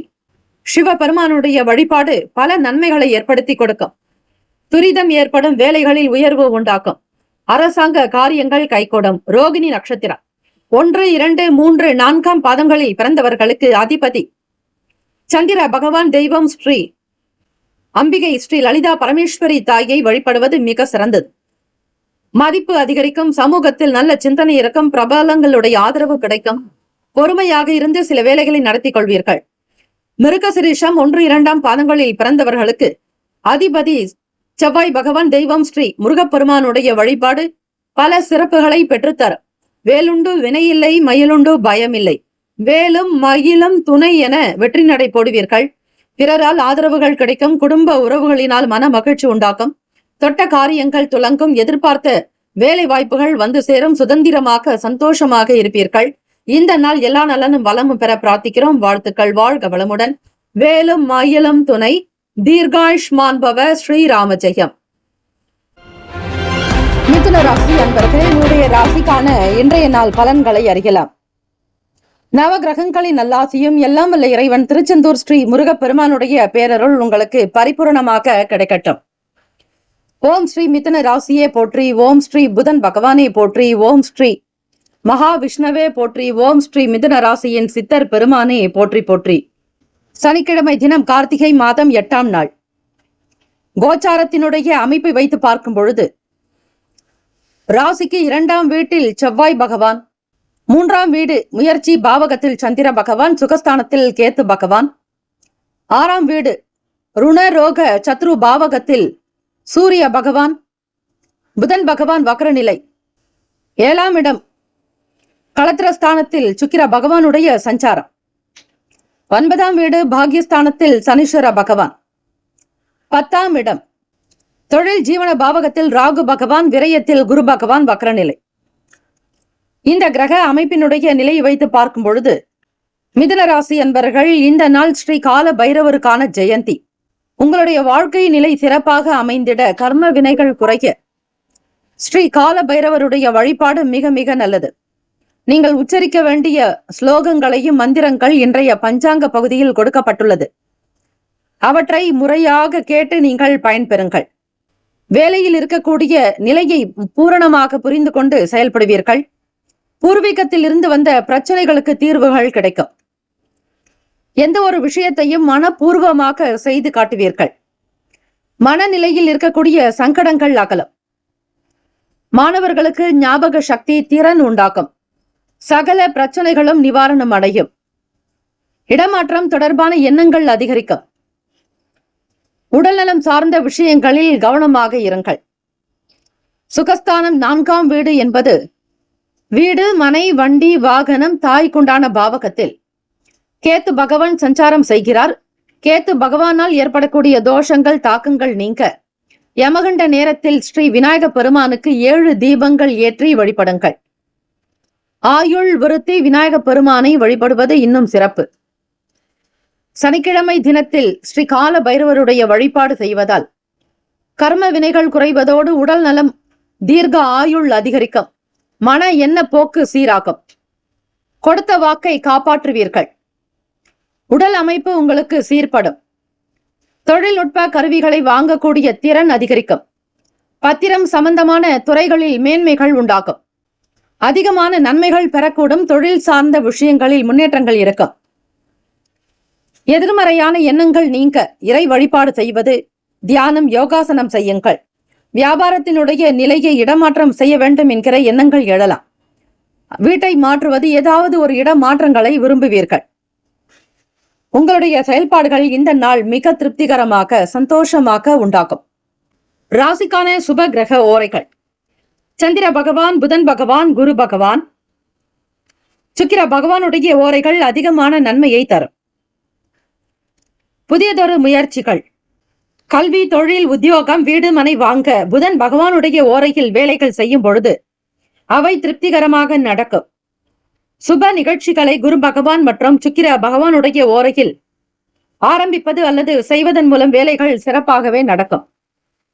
சிவபெருமானுடைய வழிபாடு பல நன்மைகளை ஏற்படுத்தி கொடுக்கும். துரிதம் ஏற்படும். வேலைகளில் உயர்வு உண்டாக்கும். அரசாங்க காரியங்கள் கைகூடும். ரோகிணி நட்சத்திரம் 1, 2, 3, 4ஆம் பாதங்களில் பிறந்தவர்களுக்கு அதிபதி சந்திர பகவான். தெய்வம் ஸ்ரீ அம்பிகை ஸ்ரீ லலிதா பரமேஸ்வரி தாயை வழிபடுவது மிக சிறந்தது. மதிப்பு அதிகரிக்கும். சமூகத்தில் நல்ல சிந்தனை இருக்கும். பிரபலங்களுடைய ஆதரவு கிடைக்கும். பொறுமையாக இருந்து சில வேலைகளை நடத்தி கொள்வீர்கள். மிருகசிரீஷம் 1-2 பாதங்களில் பிறந்தவர்களுக்கு அதிபதி செவ்வாய் பகவான் தெய்வம் ஸ்ரீ முருகப்பெருமானுடைய வழிபாடு பல சிறப்புகளை பெற்றுத்தரும். வேலுண்டு வினையில்லை, மயிலுண்டு பயமில்லை, வேலும் மயிலும் துணை என வெற்றி நடை போடுவீர்கள். பிறரால் ஆதரவுகள் கிடைக்கும். குடும்ப உறவுகளினால் மன மகிழ்ச்சி உண்டாக்கும். தொட்ட காரியங்கள் துலங்கும். எதிர்பார்த்த வேலை வாய்ப்புகள் வந்து சேரும். சுதந்திரமாக சந்தோஷமாக இருப்பீர்கள். இந்த நாள் எல்லா நலனும் வளமும் பெற பிரார்த்திக்கிறோம். வாழ்த்துக்கள். வாழ்க வளமுடன். வேலும் மயிலும் துணை. தீர்காயுஷ்மான் பவ. ஸ்ரீராம ஜெயம். மிதுன ராசி அன்பர்களே, உங்களுடைய ராசிக்கான இன்றைய நாள் பலன்களை அறியலாம். நவ கிரகங்களின் நல்லாசியும் எல்லாம் வல்ல இறைவன் திருச்செந்தூர் ஸ்ரீ முருகப்பெருமானுடைய பேரருள் உங்களுக்கு பரிபூரணமாக கிடைக்கட்டும். ஓம் ஸ்ரீ மிதுன ராசியே போற்றி. ஓம் ஸ்ரீ புதன் பகவானே போற்றி. ஓம் ஸ்ரீ மகாவிஷ்ணவே போற்றி. ஓம் ஸ்ரீ மிதுன ராசியின் சித்தர் பெருமானே போற்றி போற்றி. சனிக்கிழமை தினம் கார்த்திகை மாதம் 8ஆம் நாள். கோச்சாரத்தினுடைய அமைப்பை வைத்து பார்க்கும் பொழுது ராசிக்கு 2ஆம் வீட்டில் செவ்வாய் பகவான், 3ஆம் வீடு முயற்சி பாவகத்தில் சந்திர பகவான், சுகஸ்தானத்தில் கேத்து பகவான், 6ஆம் வீடு ருணரோக சத்ரு பாவகத்தில் சூரிய பகவான், புதன் பகவான் வக்ரநிலை, 7ஆம் இடம் களத்திரஸ்தானத்தில் சுக்கிர பகவானுடைய சஞ்சாரம், 9ஆம் வீடு பாக்யஸ்தானத்தில் சனீஸ்வர பகவான், 10ஆம் இடம் தொழில் ஜீவன பாவகத்தில் ராகு பகவான், விரயத்தில் குரு பகவான் வக்ரநிலை. இந்த கிரக அமைப்பினுடைய நிலையை வைத்து பார்க்கும் பொழுது மிதுன ராசி என்பவர்கள் இந்த நாள் ஸ்ரீ கால பைரவருக்கான ஜெயந்தி. உங்களுடைய வாழ்க்கை நிலை சிறப்பாக அமைந்திட, கர்ம வினைகள் குறைய ஸ்ரீ கால பைரவருடைய வழிபாடு மிக மிக நல்லது. நீங்கள் உச்சரிக்க வேண்டிய ஸ்லோகங்களையும் மந்திரங்கள் இன்றைய பஞ்சாங்க பகுதியில் கொடுக்கப்பட்டுள்ளது. அவற்றை முறையாக கேட்டு நீங்கள் பயன்பெறுங்கள். வேலையில் இருக்கக்கூடிய நிலையை பூரணமாக புரிந்து கொண்டு செயல்படுவீர்கள். பூர்வீகத்தில் இருந்து வந்த பிரச்சனைகளுக்கு தீர்வுகள் கிடைக்கும். எந்த ஒரு விஷயத்தையும் மனப்பூர்வமாக செய்து காட்டுவீர்கள். மனநிலையில் இருக்கக்கூடிய சங்கடங்கள் அகலும். மாணவர்களுக்கு ஞாபக சக்தி திறன் உண்டாக்கும். சகல பிரச்சனைகளும் நிவாரணம் அடையும். இடமாற்றம் தொடர்பான எண்ணங்கள் அதிகரிக்கும். உடல்நலம் சார்ந்த விஷயங்களில் கவனமாக இருங்கள். சுகஸ்தானம் 4ஆம் வீடு என்பது வீடு, மனை, வண்டி, வாகனம், தாய்க்குண்டான பாவகத்தில் கேத்து பகவான் சஞ்சாரம் செய்கிறார். கேத்து பகவானால் ஏற்படக்கூடிய தோஷங்கள் தாக்கங்கள் நீங்க யமகண்ட நேரத்தில் ஸ்ரீ விநாயக பெருமானுக்கு 7 தீபங்கள் ஏற்றி வழிபடுங்கள். ஆயுள் விருத்தி விநாயக பெருமானை வழிபடுவது இன்னும் சிறப்பு. சனிக்கிழமை தினத்தில் ஸ்ரீ கால பைரவருடைய வழிபாடு செய்வதால் கர்ம வினைகள் குறைவதோடு உடல் நலம், தீர்க்க ஆயுள் அதிகரிக்கும். மன எண்ண போக்கு சீராகும். கொடுத்த வாக்கை காப்பாற்றுவீர்கள். உடல் அமைப்பு உங்களுக்கு சீர்படும். தொழில்நுட்ப கருவிகளை வாங்கக்கூடிய திறன் அதிகரிக்கும். பத்திரம் சம்பந்தமான துறைகளில் மேன்மைகள் உண்டாகும். அதிகமான நன்மைகள் பெறக்கூடும். தொழில் சார்ந்த விஷயங்களில் முன்னேற்றங்கள் இருக்கும். எதிர்மறையான எண்ணங்கள் நீங்க இறை வழிபாடு செய்வது, தியானம், யோகாசனம் செய்யுங்கள். வியாபாரத்தினுடைய நிலையை இடமாற்றம் செய்ய வேண்டும் என்கிற எண்ணங்கள் எழலாம். வீட்டை மாற்றுவது, ஏதாவது ஒரு இட மாற்றங்களை விரும்புவீர்கள். உங்களுடைய செயல்பாடுகள் இந்த நாள் மிக திருப்திகரமாக சந்தோஷமாக உண்டாகும். ராசிக்கான சுப கிரக ஓரைகள்: சந்திர பகவான், புதன் பகவான், குரு பகவான், சுக்கிர பகவானுடைய ஓரைகள் அதிகமான நன்மையை தரும். புதியதொரு முயற்சிகள், கல்வி, தொழில், உத்தியோகம், வீடு, மனை வாங்க புதன் பகவானுடைய ஓரையில் வேலைகள் செய்யும் பொழுது அவை திருப்திகரமாக நடக்கும். சுப நிகழ்ச்சிகளை குரு பகவான் மற்றும் சுக்கிர பகவானுடைய ஓரையில் ஆரம்பிப்பது அல்லது செய்வதன் மூலம் வேலைகள் சிறப்பாகவே நடக்கும்.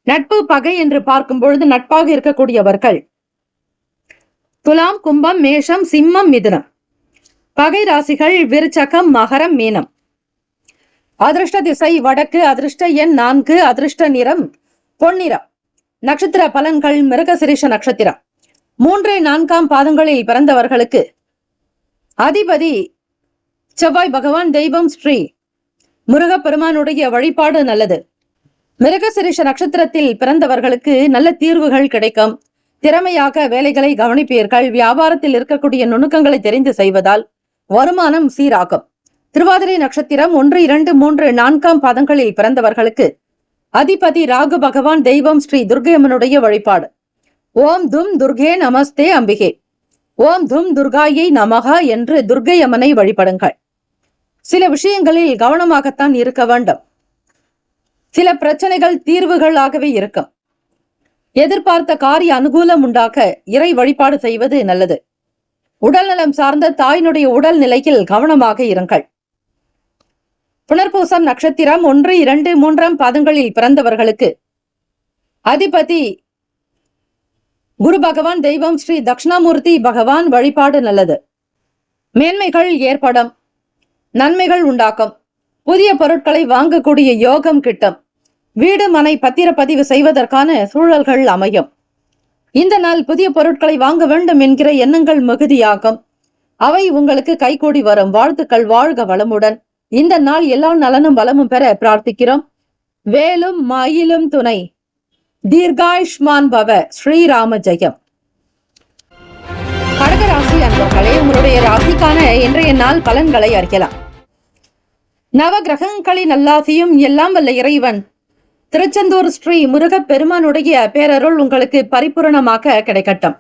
நட்பு, பகை என்று பார்க்கும் பொழுது நட்பாக இருக்கக்கூடியவர்கள் துலாம், கும்பம், மேஷம், சிம்மம், மிதுனம். பகை ராசிகள் விருச்சகம், மகரம், மீனம். அதிர்ஷ்ட திசை வடக்கு. அதிர்ஷ்ட எண் 4. அதிர்ஷ்ட நிறம் பொன்னிறம். நட்சத்திர பலன்கள்: மிருகசிரீஷ நட்சத்திரம் 3-4ஆம் பாதங்களில் பிறந்தவர்களுக்கு அதிபதி செவ்வாய் பகவான், தெய்வம் ஸ்ரீ முருகப்பெருமானுடைய வழிபாடு நல்லது. மிருகசிரீஷ நட்சத்திரத்தில் பிறந்தவர்களுக்கு நல்ல தீர்வுகள் கிடைக்கும். திறமையாக வேலைகளை கவனிப்பீர்கள். வியாபாரத்தில் இருக்கக்கூடிய நுணுக்கங்களை தெரிந்து செய்வதால் வருமானம் சீராகும். திருவாதிரை நட்சத்திரம் 1, 2, 3, 4ஆம் பாதங்களில் பிறந்தவர்களுக்கு அதிபதி ராகு பகவான், தெய்வம் ஸ்ரீ துர்க்கையம்மனுடைய வழிபாடு. ஓம் தும் துர்கே நமஸ்தே அம்பிகே, ஓம் தும் துர்காயை நமகா என்று துர்க்கையம்மனை வழிபடுங்கள். சில விஷயங்களில் கவனமாகத்தான் இருக்க வேண்டும். சில பிரச்சனைகள் தீர்வுகளாகவே இருக்கும். எதிர்பார்த்த காரிய அனுகூலம் உண்டாக்க இறை வழிபாடு செய்வது நல்லது. உடல்நலம் சார்ந்த தாயினுடைய உடல் நிலையில் கவனமாக இருங்கள். புனர்பூசம் நட்சத்திரம் 1, 2, 3ஆம் பாதங்களில் பிறந்தவர்களுக்கு அதிபதி குரு பகவான், தெய்வம் ஸ்ரீ தட்சிணாமூர்த்தி பகவான் வழிபாடு நல்லது. மேன்மைகள் ஏற்படும், நன்மைகள் உண்டாக்கும், புதிய பொருட்களை வாங்கக்கூடிய யோகம் கிட்டும், வீடு மனை பத்திரப்பதிவு செய்வதற்கான சூழல்கள் அமையும். இந்த நாள் புதிய பொருட்களை வாங்க வேண்டும் என்கிற எண்ணங்கள் மிகுதியாகும். அவை உங்களுக்கு கைகூடி வரும். வாழ்த்துக்கள். வாழ்க வளமுடன். இந்த நாள் எல்லா நலனும் வளமும் பெற பிரார்த்திக்கிறோம். வேலும் மயிலும் துணை. தீர்காயுஷ்மான் பவ. ஸ்ரீராம ஜெயம். கடகராசி அன்பர்களே, உங்களுடைய ராசிக்கான இன்றைய நாள் பலன்களை அறியலாம். நவ கிரகங்களின் நல்லாசியும் எல்லாம் வல்ல இறைவன் திருச்செந்தூர் ஸ்ரீ முருகப் பெருமானுடைய பேரருள் உங்களுக்கு பரிபூரணமாக கிடைக்கட்டும்.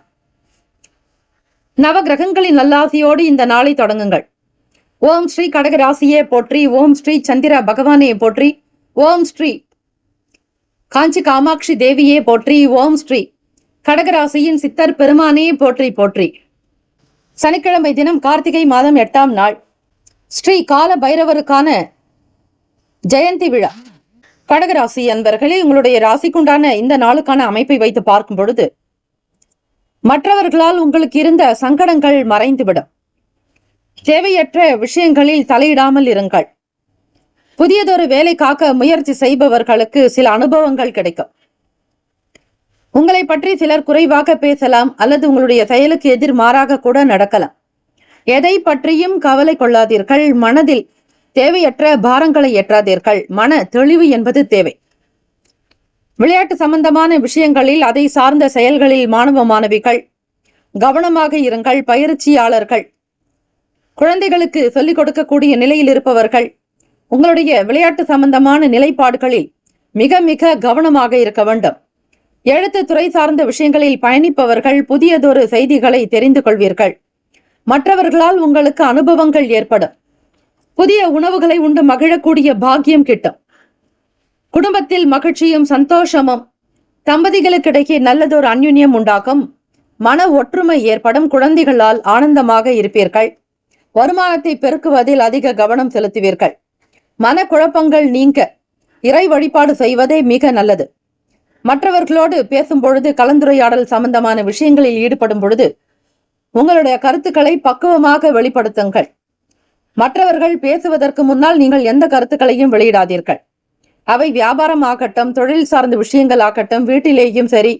நவ கிரகங்களின் நல்லாசியோடு இந்த நாளை தொடங்குங்கள். ஓம் ஸ்ரீ கடகராசியே போற்றி, ஓம் ஸ்ரீ சந்திர பகவானே போற்றி, ஓம் ஸ்ரீ காஞ்சி காமாட்சி தேவியே போற்றி, ஓம் ஸ்ரீ கடகராசியின் சித்தர் பெருமானே போற்றி போற்றி. சனிக்கிழமை தினம் கார்த்திகை மாதம் 8ஆம் நாள் ஸ்ரீ கால பைரவருக்கான ஜெயந்தி விழா. கடகராசி அன்பர்களே, உங்களுடைய ராசிக்குண்டான இந்த நாளுக்கான அமைப்பை வைத்து பார்க்கும் பொழுது மற்றவர்களால் உங்களுக்கு இருந்த சங்கடங்கள் மறைந்துவிடும். தேவையற்ற விஷயங்களில் தலையிடாமல் இருங்கள். புதியதொரு வேலை காக்க முயற்சி செய்பவர்களுக்கு சில அனுபவங்கள் கிடைக்கும். உங்களை பற்றி சிலர் குறைவாக பேசலாம் அல்லது உங்களுடைய செயலுக்கு எதிர்மாறாக கூட நடக்கலாம். எதை பற்றியும் கவலை கொள்ளாதீர்கள். மனதில் தேவையற்ற பாரங்களை ஏற்றாதீர்கள். மன தெளிவு என்பது தேவை. விளையாட்டு சம்பந்தமான விஷயங்களில், அதை சார்ந்த செயல்களில் மாணவ மாணவிகள் கவனமாக இருங்கள். பயிற்சியாளர்கள், குழந்தைகளுக்கு சொல்லிக் கொடுக்கக்கூடிய நிலையில் இருப்பவர்கள் உங்களுடைய விளையாட்டு சம்பந்தமான நிலைப்பாடுகளில் மிக மிக கவனமாக இருக்க வேண்டும். எழுத்து துறை சார்ந்த விஷயங்களில் பயணிப்பவர்கள் புதியதொரு செய்திகளை தெரிந்து கொள்வீர்கள். மற்றவர்களால் உங்களுக்கு அனுபவங்கள் ஏற்படும். புதிய உணவுகளை உண்டு மகிழக்கூடிய பாக்கியம் கிட்டும். குடும்பத்தில் மகிழ்ச்சியும் சந்தோஷமும், தம்பதிகளுக்கிடையே நல்லதொரு அந்யுன்யம் உண்டாகும். மன ஒற்றுமை ஏற்படும். குழந்தைகளால் ஆனந்தமாக இருப்பீர்கள். வருமானத்தை பெருக்குவதில் அதிக கவனம் செலுத்துவீர்கள். மனக்குழப்பங்கள் நீங்க இறை வழிபாடு செய்வதே மிக நல்லது. மற்றவர்களோடு பேசும் பொழுது, கலந்துரையாடல் சம்பந்தமான விஷயங்களில் ஈடுபடும் பொழுது உங்களுடைய கருத்துக்களை பக்குவமாக வெளிப்படுத்துங்கள். மற்றவர்கள் பேசுவதற்கு முன்னால் நீங்கள் எந்த கருத்துக்களையும் வெளியிடாதீர்கள். அவை வியாபாரம் ஆகட்டும், தொழில் சார்ந்த விஷயங்கள் ஆகட்டும், வீட்டிலேயும் சரி,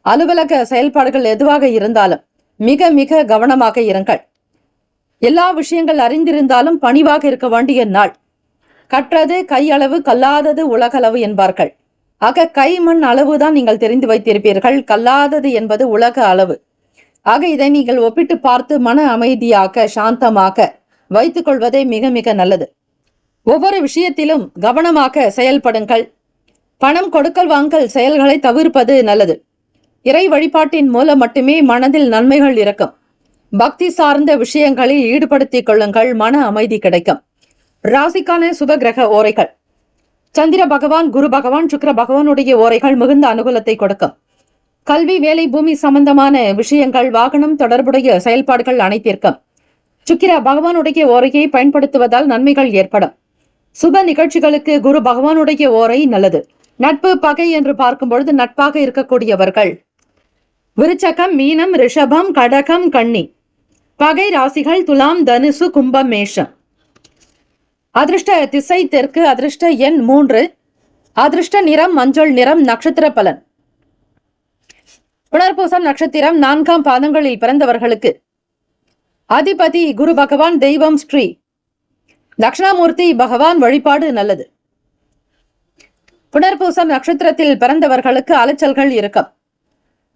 அலுவலக செயல்பாடுகள் எதுவாக இருந்தாலும் மிக மிக கவனமாக இருங்கள். எல்லா விஷயங்கள் அறிந்திருந்தாலும் பணிவாக இருக்க வேண்டிய நாள். கற்றது கையளவு, கல்லாதது உலகளவு என்பார்கள். ஆக கைமண் அளவுதான் நீங்கள் தெரிந்து வைத்திருப்பீர்கள். கல்லாதது என்பது உலக அளவு. ஆக இதை நீங்கள் ஒப்பிட்டு பார்த்து மன அமைதியாக, சாந்தமாக வைத்துக் கொள்வதே மிக மிக நல்லது. ஒவ்வொரு விஷயத்திலும் கவனமாக செயல்படுங்கள். பணம் கொடுக்கல் வாங்கல் செயல்களை தவிர்ப்பது நல்லது. இறை வழிபாட்டின் மூலம் மட்டுமே மனதில் நன்மைகள் இருக்கும். பக்தி சார்ந்த விஷயங்களில் ஈடுபடுத்திக் கொள்ளுங்கள். மன அமைதி கிடைக்கும். ராசிக்கான சுப கிரக ஓரைகள். சந்திர பகவான், குரு பகவான், சுக்கிர பகவானுடைய ஓரைகள் மிகுந்த அனுகூலத்தை கொடுக்கும். கல்வி, வேலை, பூமி சம்பந்தமான விஷயங்கள், வாகனம் தொடர்புடைய செயல்பாடுகள் அனைத்திற்கும் சுக்கிர பகவானுடைய ஓரையை பயன்படுத்துவதால் நன்மைகள் ஏற்படும். சுப நிகழ்ச்சிகளுக்கு குரு பகவானுடைய ஓரை நல்லது. நட்பு, பகை என்று பார்க்கும் பொழுது நட்பாக இருக்கக்கூடியவர்கள் விருச்சகம், மீனம், ரிஷபம், கடகம், கன்னி. பகை ராசிகள் துலாம், தனுசு, கும்பம், மேஷம். அதிர்ஷ்ட திசை தெற்கு. அதிர்ஷ்ட எண் 3. அதிர்ஷ்ட நிறம் மஞ்சள் நிறம். நட்சத்திர பலன். புனர்பூசம் நட்சத்திரம் 4ஆம் பாதங்களில் பிறந்தவர்களுக்கு அதிபதி குரு பகவான், தெய்வம் ஸ்ரீ தட்சிணாமூர்த்தி பகவான் வழிபாடு நல்லது. புனர்பூசம் நட்சத்திரத்தில் பிறந்தவர்களுக்கு அலைச்சல்கள் இருக்கும்.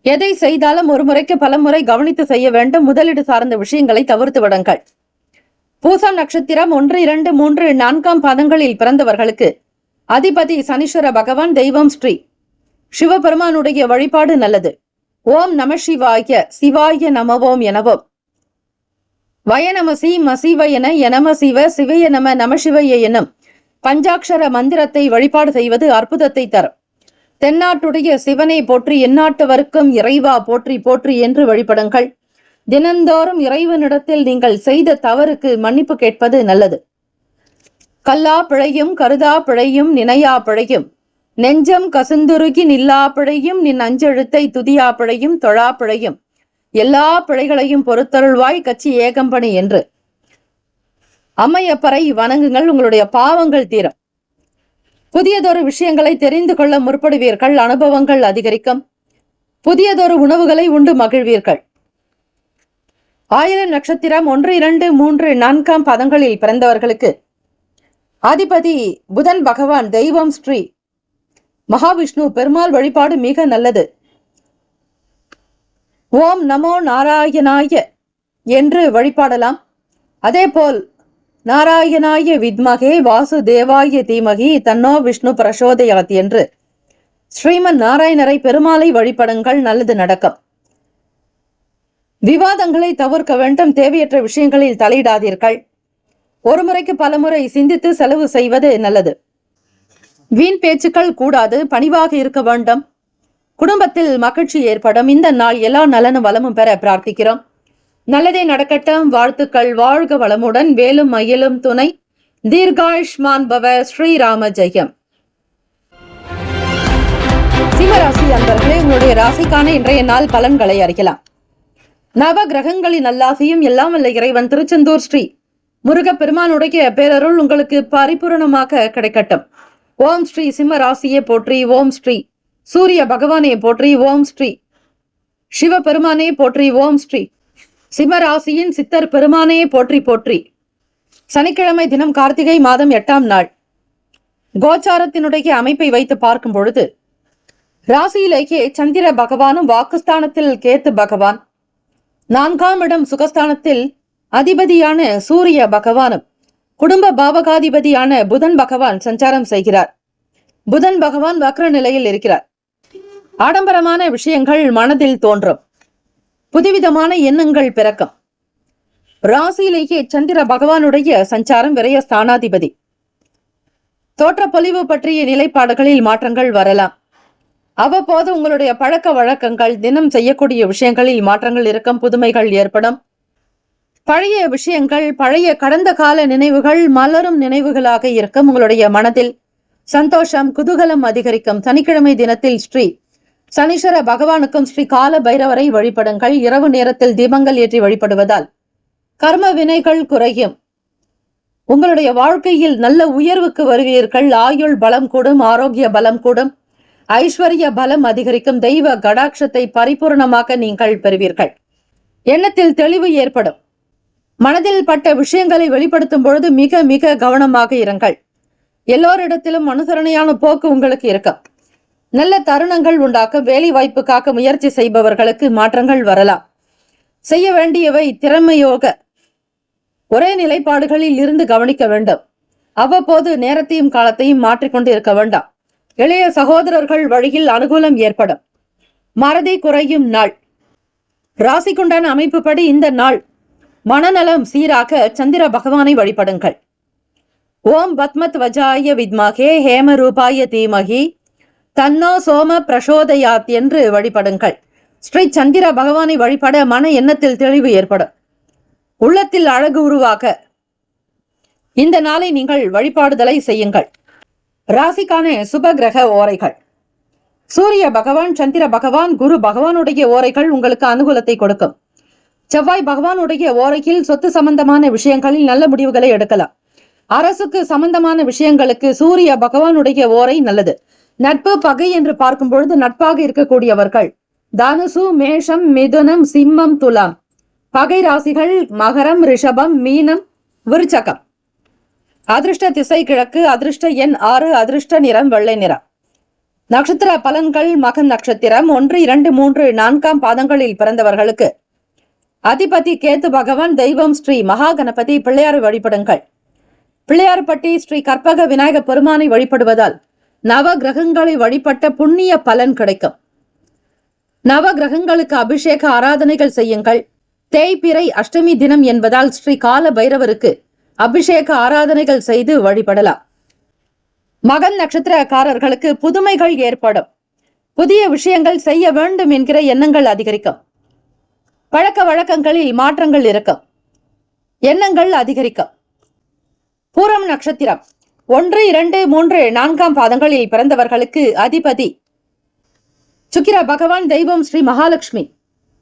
எதை செய்தாலும் ஒரு முறைக்கு பல முறை கவனித்து செய்ய வேண்டும். முதலீடு சார்ந்த விஷயங்களை தவிர்த்து விடுங்கள். பூசம் நட்சத்திரம் 1, 2, 3, 4 பாதங்களில் பிறந்தவர்களுக்கு அதிபதி சனீஸ்வர பகவான், தெய்வம் ஸ்ரீ சிவபெருமானுடைய வழிபாடு நல்லது. ஓம் நம சிவாய, சிவாய நமவோம் எனவோம். வயநமசி மசிவயன எனம சிவ சிவய நம நமசிவய எனும் பஞ்சாட்சர மந்திரத்தை வழிபாடு செய்வது அற்புதத்தை தரும். தென்னாட்டுடைய சிவனை போற்றி, எந்நாட்டவருக்கும் இறைவா போற்றி போற்றி என்று வழிபடுங்கள். தினந்தோறும் இறைவனிடத்தில் நீங்கள் செய்த தவறுக்கு மன்னிப்பு கேட்பது நல்லது. கல்லா பிழையும் கருதா பிழையும் நினையா பிழையும் நெஞ்சம் கசுந்துருகி நில்லா பிழையும் நின் அஞ்செழுத்தை துதியா பிழையும் தொழா பிழையும் எல்லா பிழைகளையும் பொறுத்தருள்வாய் கச்சி ஏகம்பனி என்று அம்மையப்பரை வணங்குங்கள். உங்களுடைய பாவங்கள் தீரும். புதியதொரு விஷயங்களை தெரிந்து கொள்ள முற்படுவீர்கள். அனுபவங்கள் அதிகரிக்கும். புதியதொரு உணவுகளை உண்டு மகிழ்வீர்கள். ஆயிரம் நட்சத்திரம் 1, 2, 3, 4 பாதங்களில் பிறந்தவர்களுக்கு அதிபதி புதன் பகவான், தெய்வம் ஸ்ரீ மகாவிஷ்ணு பெருமாள் வழிபாடு மிக நல்லது. ஓம் நமோ நாராயணாய என்று வழிபாடலாம். அதேபோல் நாராயணாய வித்மகே வாசுதேவாய தீமகி தன்னோ விஷ்ணு பிரசோதயாத் என்று ஸ்ரீமன் நாராயணரை பெருமாளை வழிபடுங்கள். நல்லது நடக்கும். விவாதங்களை தவிர்க்க வேண்டும். தேவையற்ற விஷயங்களில் தலையிடாதீர்கள். ஒரு முறைக்கு பலமுறை சிந்தித்து செலவு செய்வது நல்லது. வீண் பேச்சுக்கள் கூடாது. பணிவாக இருக்க வேண்டும். குடும்பத்தில் மகிழ்ச்சி ஏற்படும். இந்த நாள் எல்லா நலனும் வளமும் பெற பிரார்த்திக்கிறோம். நல்லதே நடக்கட்டும். வாழ்த்துக்கள். வாழ்க வளமுடன். வேலும் மயிலும் துணை. தீர்காயுஷ்மான் பவ. ஸ்ரீராம ஜெயம். சிம்மராசி அன்பர்களே, உங்களுடைய ராசிக்கான இன்றைய நாள் பலன்களை அறியலாம். நவ கிரகங்களின் நல்லாசியும் எல்லாம் வல்ல இறைவன் திருச்செந்தூர் ஸ்ரீ முருகப்பெருமானுடைய பேரருள் உங்களுக்கு பரிபூரணமாக கிடைக்கட்டும். ஓம் ஸ்ரீ சிம்ம ராசியை போற்றி. ஓம் ஸ்ரீ சூரிய பகவானே போற்றி. ஓம் ஸ்ரீ சிவபெருமானே போற்றி. ஓம் ஸ்ரீ சிம்மராசியின் சித்தர் பெருமானே போற்றி போற்றி. சனிக்கிழமை தினம் கார்த்திகை மாதம் 8ஆம் நாள். கோச்சாரத்தினுடைய அமைப்பை வைத்து பார்க்கும் பொழுது ராசியிலேயே சந்திர பகவானும், வாக்குஸ்தானத்தில் கேத்து பகவான், 4ஆம் இடம் சுகஸ்தானத்தில் அதிபதியான சூரிய பகவானும், குடும்ப பாவகாதிபதியான புதன் பகவான் சஞ்சாரம் செய்கிறார். புதன் பகவான் வக்ர நிலையில் இருக்கிறார். ஆடம்பரமான விஷயங்கள் மனதில் தோன்றும். புதுவிதமான எண்ணங்கள் பிறக்கும். ராசியிலேயே சந்திர பகவானுடைய சஞ்சாரம் விரய ஸ்தானாதிபதி. தோற்றப்பொலிவு பற்றிய நிலைப்பாடுகளில் மாற்றங்கள் வரலாம். அவ்வப்போது உங்களுடைய பழக்க வழக்கங்கள், தினம் செய்யக்கூடிய விஷயங்களில் மாற்றங்கள் இருக்கும். புதுமைகள் ஏற்படும். பழைய விஷயங்கள், பழைய கடந்த கால நினைவுகள் மலரும் நினைவுகளாக இருக்கும். உங்களுடைய மனதில் சந்தோஷம், குதூகலம் அதிகரிக்கும். சனிக்கிழமை தினத்தில் ஸ்ரீ சனீஸ்வர பகவானுக்கும் ஸ்ரீ கால பைரவரை வழிபடுங்கள். இரவு நேரத்தில் தீபங்கள் ஏற்றி வழிபடுவதால் கர்ம வினைகள் குறையும். உங்களுடைய வாழ்க்கையில் நல்ல உயர்வுக்கு வருவீர்கள். ஆயுள் பலம் கூடும். ஆரோக்கிய பலம் கூடும். ஐஸ்வர்ய பலம் அதிகரிக்கும். தெய்வ கடாட்சத்தை பரிபூர்ணமாக நீங்கள் பெறுவீர்கள். எண்ணத்தில் தெளிவு ஏற்படும். மனதில் பட்ட விஷயங்களை வெளிப்படுத்தும் பொழுது மிக மிக கவனமாக இருங்கள். எல்லோரிடத்திலும் அனுசரணையான போக்கு உங்களுக்கு இருக்கும். நல்ல தருணங்கள் உண்டாக்க வேலை வாய்ப்புக்காக முயற்சி செய்பவர்களுக்கு மாற்றங்கள் வரலாம். செய்ய வேண்டியவை திறமையோக ஒரே நிலைப்பாடுகளில் இருந்து கவனிக்க வேண்டும். அவ்வப்போது நேரத்தையும் காலத்தையும் மாற்றிக்கொண்டு இருக்க வேண்டாம். இளைய சகோதரர்கள் வழியில் அனுகூலம் ஏற்படும். மறதி குறையும் நாள். ராசிக்குண்டான அமைப்புப்படி இந்த நாள் மனநலம் சீராக சந்திர பகவானை வழிபடுங்கள். ஓம் பத்மத் வஜாய வித்மகே ஹேம ரூபாய தீமகி தன்னோ சோம பிரசோதயாத் என்று வழிபடுங்கள். ஸ்ரீ சந்திர பகவானை வழிபட மன எண்ணத்தில் தெளிவு ஏற்படும். உள்ளத்தில் அழகு உருவாக இந்த நாளை நீங்கள் வழிபாடுதலை செய்யுங்கள். ராசிக்கான சுப கிரக ஓரைகள். சூரிய பகவான், சந்திர பகவான், குரு பகவானுடைய ஓரைகள் உங்களுக்கு அனுகூலத்தை கொடுக்கும். செவ்வாய் பகவானுடைய ஓரையில் சொத்து சம்பந்தமான விஷயங்களில் நல்ல முடிவுகளை எடுக்கலாம். அரசுக்கு சம்பந்தமான விஷயங்களுக்கு சூரிய பகவானுடைய ஓரை நல்லது. நட்பு பகை என்று பார்க்கும் பொழுது நட்பாக இருக்கக்கூடியவர்கள் தனுசு, மேஷம், மிதுனம், சிம்மம், துலாம். பகை ராசிகள் மகரம், ரிஷபம், மீனம், விருச்சகம். அதிர்ஷ்ட திசை கிழக்கு. அதிர்ஷ்ட எண் 6. அதிர்ஷ்ட நிறம் வெள்ளை நிறம். நட்சத்திர பலன்கள். மகன் நட்சத்திரம் 1, 2, 3, 4 பாதங்களில் பிறந்தவர்களுக்கு அதிபதி கேத்து பகவான். தெய்வம் ஸ்ரீ மகா கணபதி. பிள்ளையாரை வழிபடுங்கள். பிள்ளையார்பட்டி ஸ்ரீ கற்பக விநாயக பெருமானை வழிபடுவதால் நவ கிரகங்களை வழிபட்ட புண்ணிய பலன் கிடைக்கும். நவ கிரகங்களுக்கு அபிஷேக ஆராதனைகள் செய்யுங்கள். தேய்பிறை அஷ்டமி தினம் என்பதால் ஸ்ரீ கால பைரவருக்கு அபிஷேக ஆராதனைகள் செய்து வழிபடலாம். மகன் நட்சத்திரக்காரர்களுக்கு புதுமைகள் ஏற்படும். புதிய விஷயங்கள் செய்ய வேண்டும் என்கிற எண்ணங்கள் அதிகரிக்கும். பழக்க வழக்கங்களில் மாற்றங்கள் இருக்கும். எண்ணங்கள் அதிகரிக்கும். பூரம் நட்சத்திரம் 1, 2, 3, 4 பாதங்களில் பிறந்தவர்களுக்கு அதிபதி சுக்கிர பகவான். தெய்வம் ஸ்ரீ மகாலட்சுமி.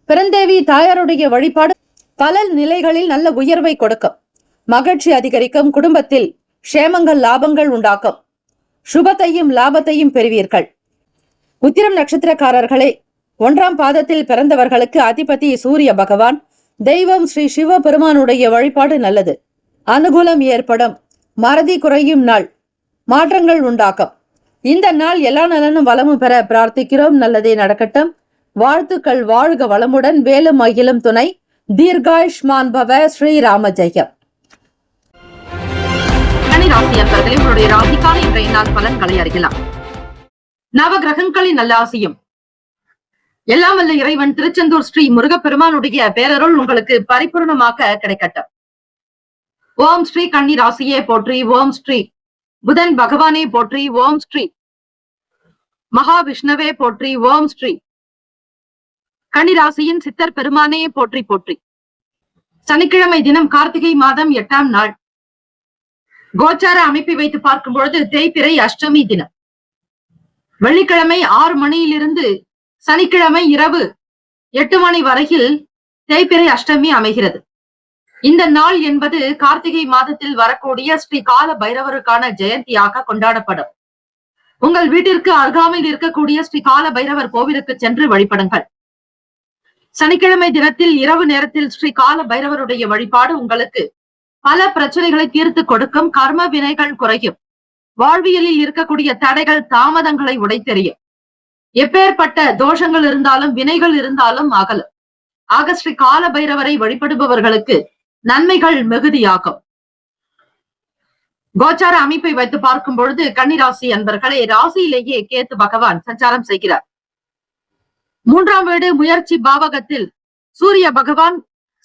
பெருந்தேவி தாயாருடைய வழிபாடு பல நிலைகளில் நல்ல உயர்வை கொடுக்கும். மகிழ்ச்சி அதிகரிக்கும். குடும்பத்தில் க்ஷேமங்கள் லாபங்கள் உண்டாக்கும். சுபத்தையும் லாபத்தையும் பெறுவீர்கள். உத்திரம் நட்சத்திரக்காரர்களே, 1ஆம் பாதத்தில் பிறந்தவர்களுக்கு அதிபதி சூரிய பகவான். தெய்வம் ஸ்ரீ சிவ பெருமானுடைய வழிபாடு நல்லது. அனுகூலம் ஏற்படும். மறதி குறையும் நாள். மாற்றங்கள் உண்டாக்கும். இந்த நாள் எல்லா நலனும் வளமும் பெற பிரார்த்திக்கிறோம். நல்லதே நடக்கட்டும். வாழ்த்துக்கள். வாழ்க வளமுடன். வேலும் அகிலும் துணை. தீர்காயுஷ்மான் பவ. ஸ்ரீராம ஜெயம். கன்னிராசியர்களே, உங்களுடைய ராசிக்கான இன்றைய நாள் பலன்களை அறியலாம். நவ கிரகங்களின் நல்ல ஆசையும் எல்லாம் வல்ல இறைவன் திருச்செந்தூர் ஸ்ரீ முருகப்பெருமானுடைய பேரருள் உங்களுக்கு பரிபூர்ணமாக கிடைக்கட்டும். ஓம் ஸ்ரீ கன்னி ராசியே போற்றி. ஓம் ஸ்ரீ புதன் பகவானே போற்றி. ஓம் ஸ்ரீ மகாவிஷ்ணுவே போற்றி. ஓம் ஸ்ரீ கன்னிராசியின் சித்தர் பெருமானே போற்றி போற்றி. சனிக்கிழமை தினம் கார்த்திகை மாதம் 8ஆம் நாள். கோச்சார அமைப்பை வைத்து பார்க்கும் பொழுது தேய்பிறை அஷ்டமி தினம். வெள்ளிக்கிழமை 6 மணியிலிருந்து சனிக்கிழமை இரவு 8 மணி வரையில் தேய்பிறை அஷ்டமி அமைகிறது. இந்த நாள் என்பது கார்த்திகை மாதத்தில் வரக்கூடிய ஸ்ரீ கால பைரவருக்கான ஜெயந்தியாக கொண்டாடப்படும். உங்கள் வீட்டிற்கு அருகாமையில் இருக்கக்கூடிய ஸ்ரீ கால பைரவர் கோவிலுக்கு சென்று வழிபடுங்கள். சனிக்கிழமை தினத்தில் இரவு நேரத்தில் ஸ்ரீ கால பைரவருடைய வழிபாடு உங்களுக்கு பல பிரச்சனைகளை தீர்த்து கொடுக்கும். கர்ம வினைகள் குறையும். வாழ்வியலில் இருக்கக்கூடிய தடைகள் தாமதங்களை உடைத்தெறியும். எப்பேற்பட்ட தோஷங்கள் இருந்தாலும் வினைகள் இருந்தாலும் அகலும். ஆக ஸ்ரீ கால பைரவரை வழிபடுபவர்களுக்கு நன்மைகள் மிகுதியாகும். கோச்சார அமைப்பை வைத்து பார்க்கும் பொழுது கன்னிராசி அன்பர்களே, ராசியிலேயே கேத்து பகவான் சஞ்சாரம் செய்கிறார். 3ஆம் வீடு முயற்சி பாவகத்தில் சூரிய பகவான்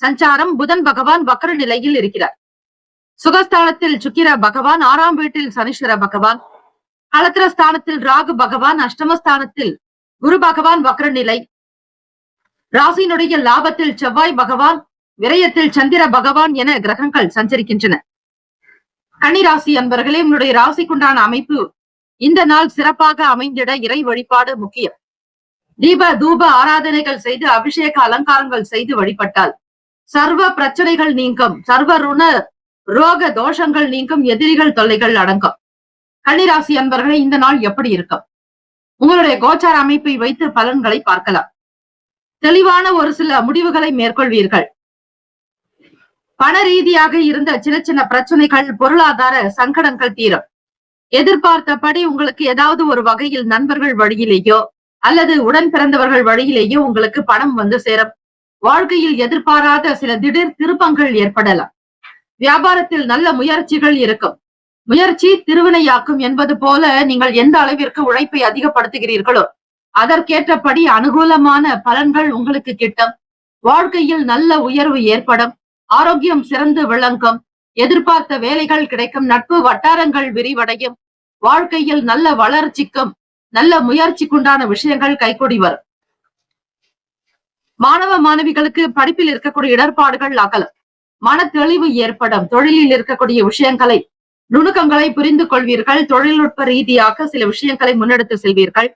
சஞ்சாரம். புதன் பகவான் வக்ர நிலையில் இருக்கிறார். சுகஸ்தானத்தில் சுக்கிர பகவான். 6ஆம் வீட்டில் சனீஸ்வர பகவான். களத்திரஸ்தானத்தில் ராகு பகவான். அஷ்டமஸ்தானத்தில் குரு பகவான் வக்ர நிலை. ராசியினுடைய லாபத்தில் செவ்வாய் பகவான். விரயத்தில் சந்திர பகவான் என கிரகங்கள் சஞ்சரிக்கின்றன. கன்னிராசி அன்பர்களே, உங்களுடைய ராசிக்குண்டான அமைப்பு இந்த நாள் சிறப்பாக அமைந்திட இறை வழிபாடு முக்கியம். தீப தூப ஆராதனைகள் செய்து அபிஷேக அலங்காரங்கள் செய்து வழிபட்டால் சர்வ பிரச்சனைகள் நீங்கும். சர்வ ருண ரோக தோஷங்கள் நீங்கும். எதிரிகள் தொல்லைகள் அடங்கும். கன்னிராசி அன்பர்களே, இந்த நாள் எப்படி இருக்கும்? உங்களுடைய கோச்சார அமைப்பை வைத்து பலன்களை பார்க்கலாம். தெளிவான ஒரு சில முடிவுகளை மேற்கொள்வீர்கள். பண ரீதியாக இருந்த சின்ன சின்ன பிரச்சனைகள், பொருளாதார சங்கடங்கள் தீரும். எதிர்பார்த்தபடி உங்களுக்கு ஏதாவது ஒரு வகையில் நண்பர்கள் வழியிலேயோ அல்லது உடன் பிறந்தவர்கள் வழியிலேயோ உங்களுக்கு பணம் வந்து சேரும். வாழ்க்கையில் எதிர்பாராத சில திடீர் திருப்பங்கள் ஏற்படலாம். வியாபாரத்தில் நல்ல முயற்சிகள் இருக்கும். முயற்சி திருவினையாக்கும் என்பது போல நீங்கள் எந்த அளவிற்கு உழைப்பை அதிகப்படுத்துகிறீர்களோ அதற்கேற்றபடி அனுகூலமான பலன்கள் உங்களுக்கு கிட்டும். வாழ்க்கையில் நல்ல உயர்வு ஏற்படும். ஆரோக்கியம் சிறந்து விளங்கும். எதிர்பார்த்த வேலைகள் கிடைக்கும். நட்பு வட்டாரங்கள் விரிவடையும். வாழ்க்கையில் நல்ல வளர்ச்சிக்கும் நல்ல முயற்சிக்குண்டான விஷயங்கள் கைகூடி வரும். மாணவ மாணவிகளுக்கு படிப்பில் இருக்கக்கூடிய இடர்பாடுகள் அகலும். மன தெளிவு ஏற்படும். தொழிலில் இருக்கக்கூடிய விஷயங்களை நுணுக்கங்களை புரிந்து கொள்வீர்கள். தொழில்நுட்ப ரீதியாக சில விஷயங்களை முன்னெடுத்து செல்வீர்கள்.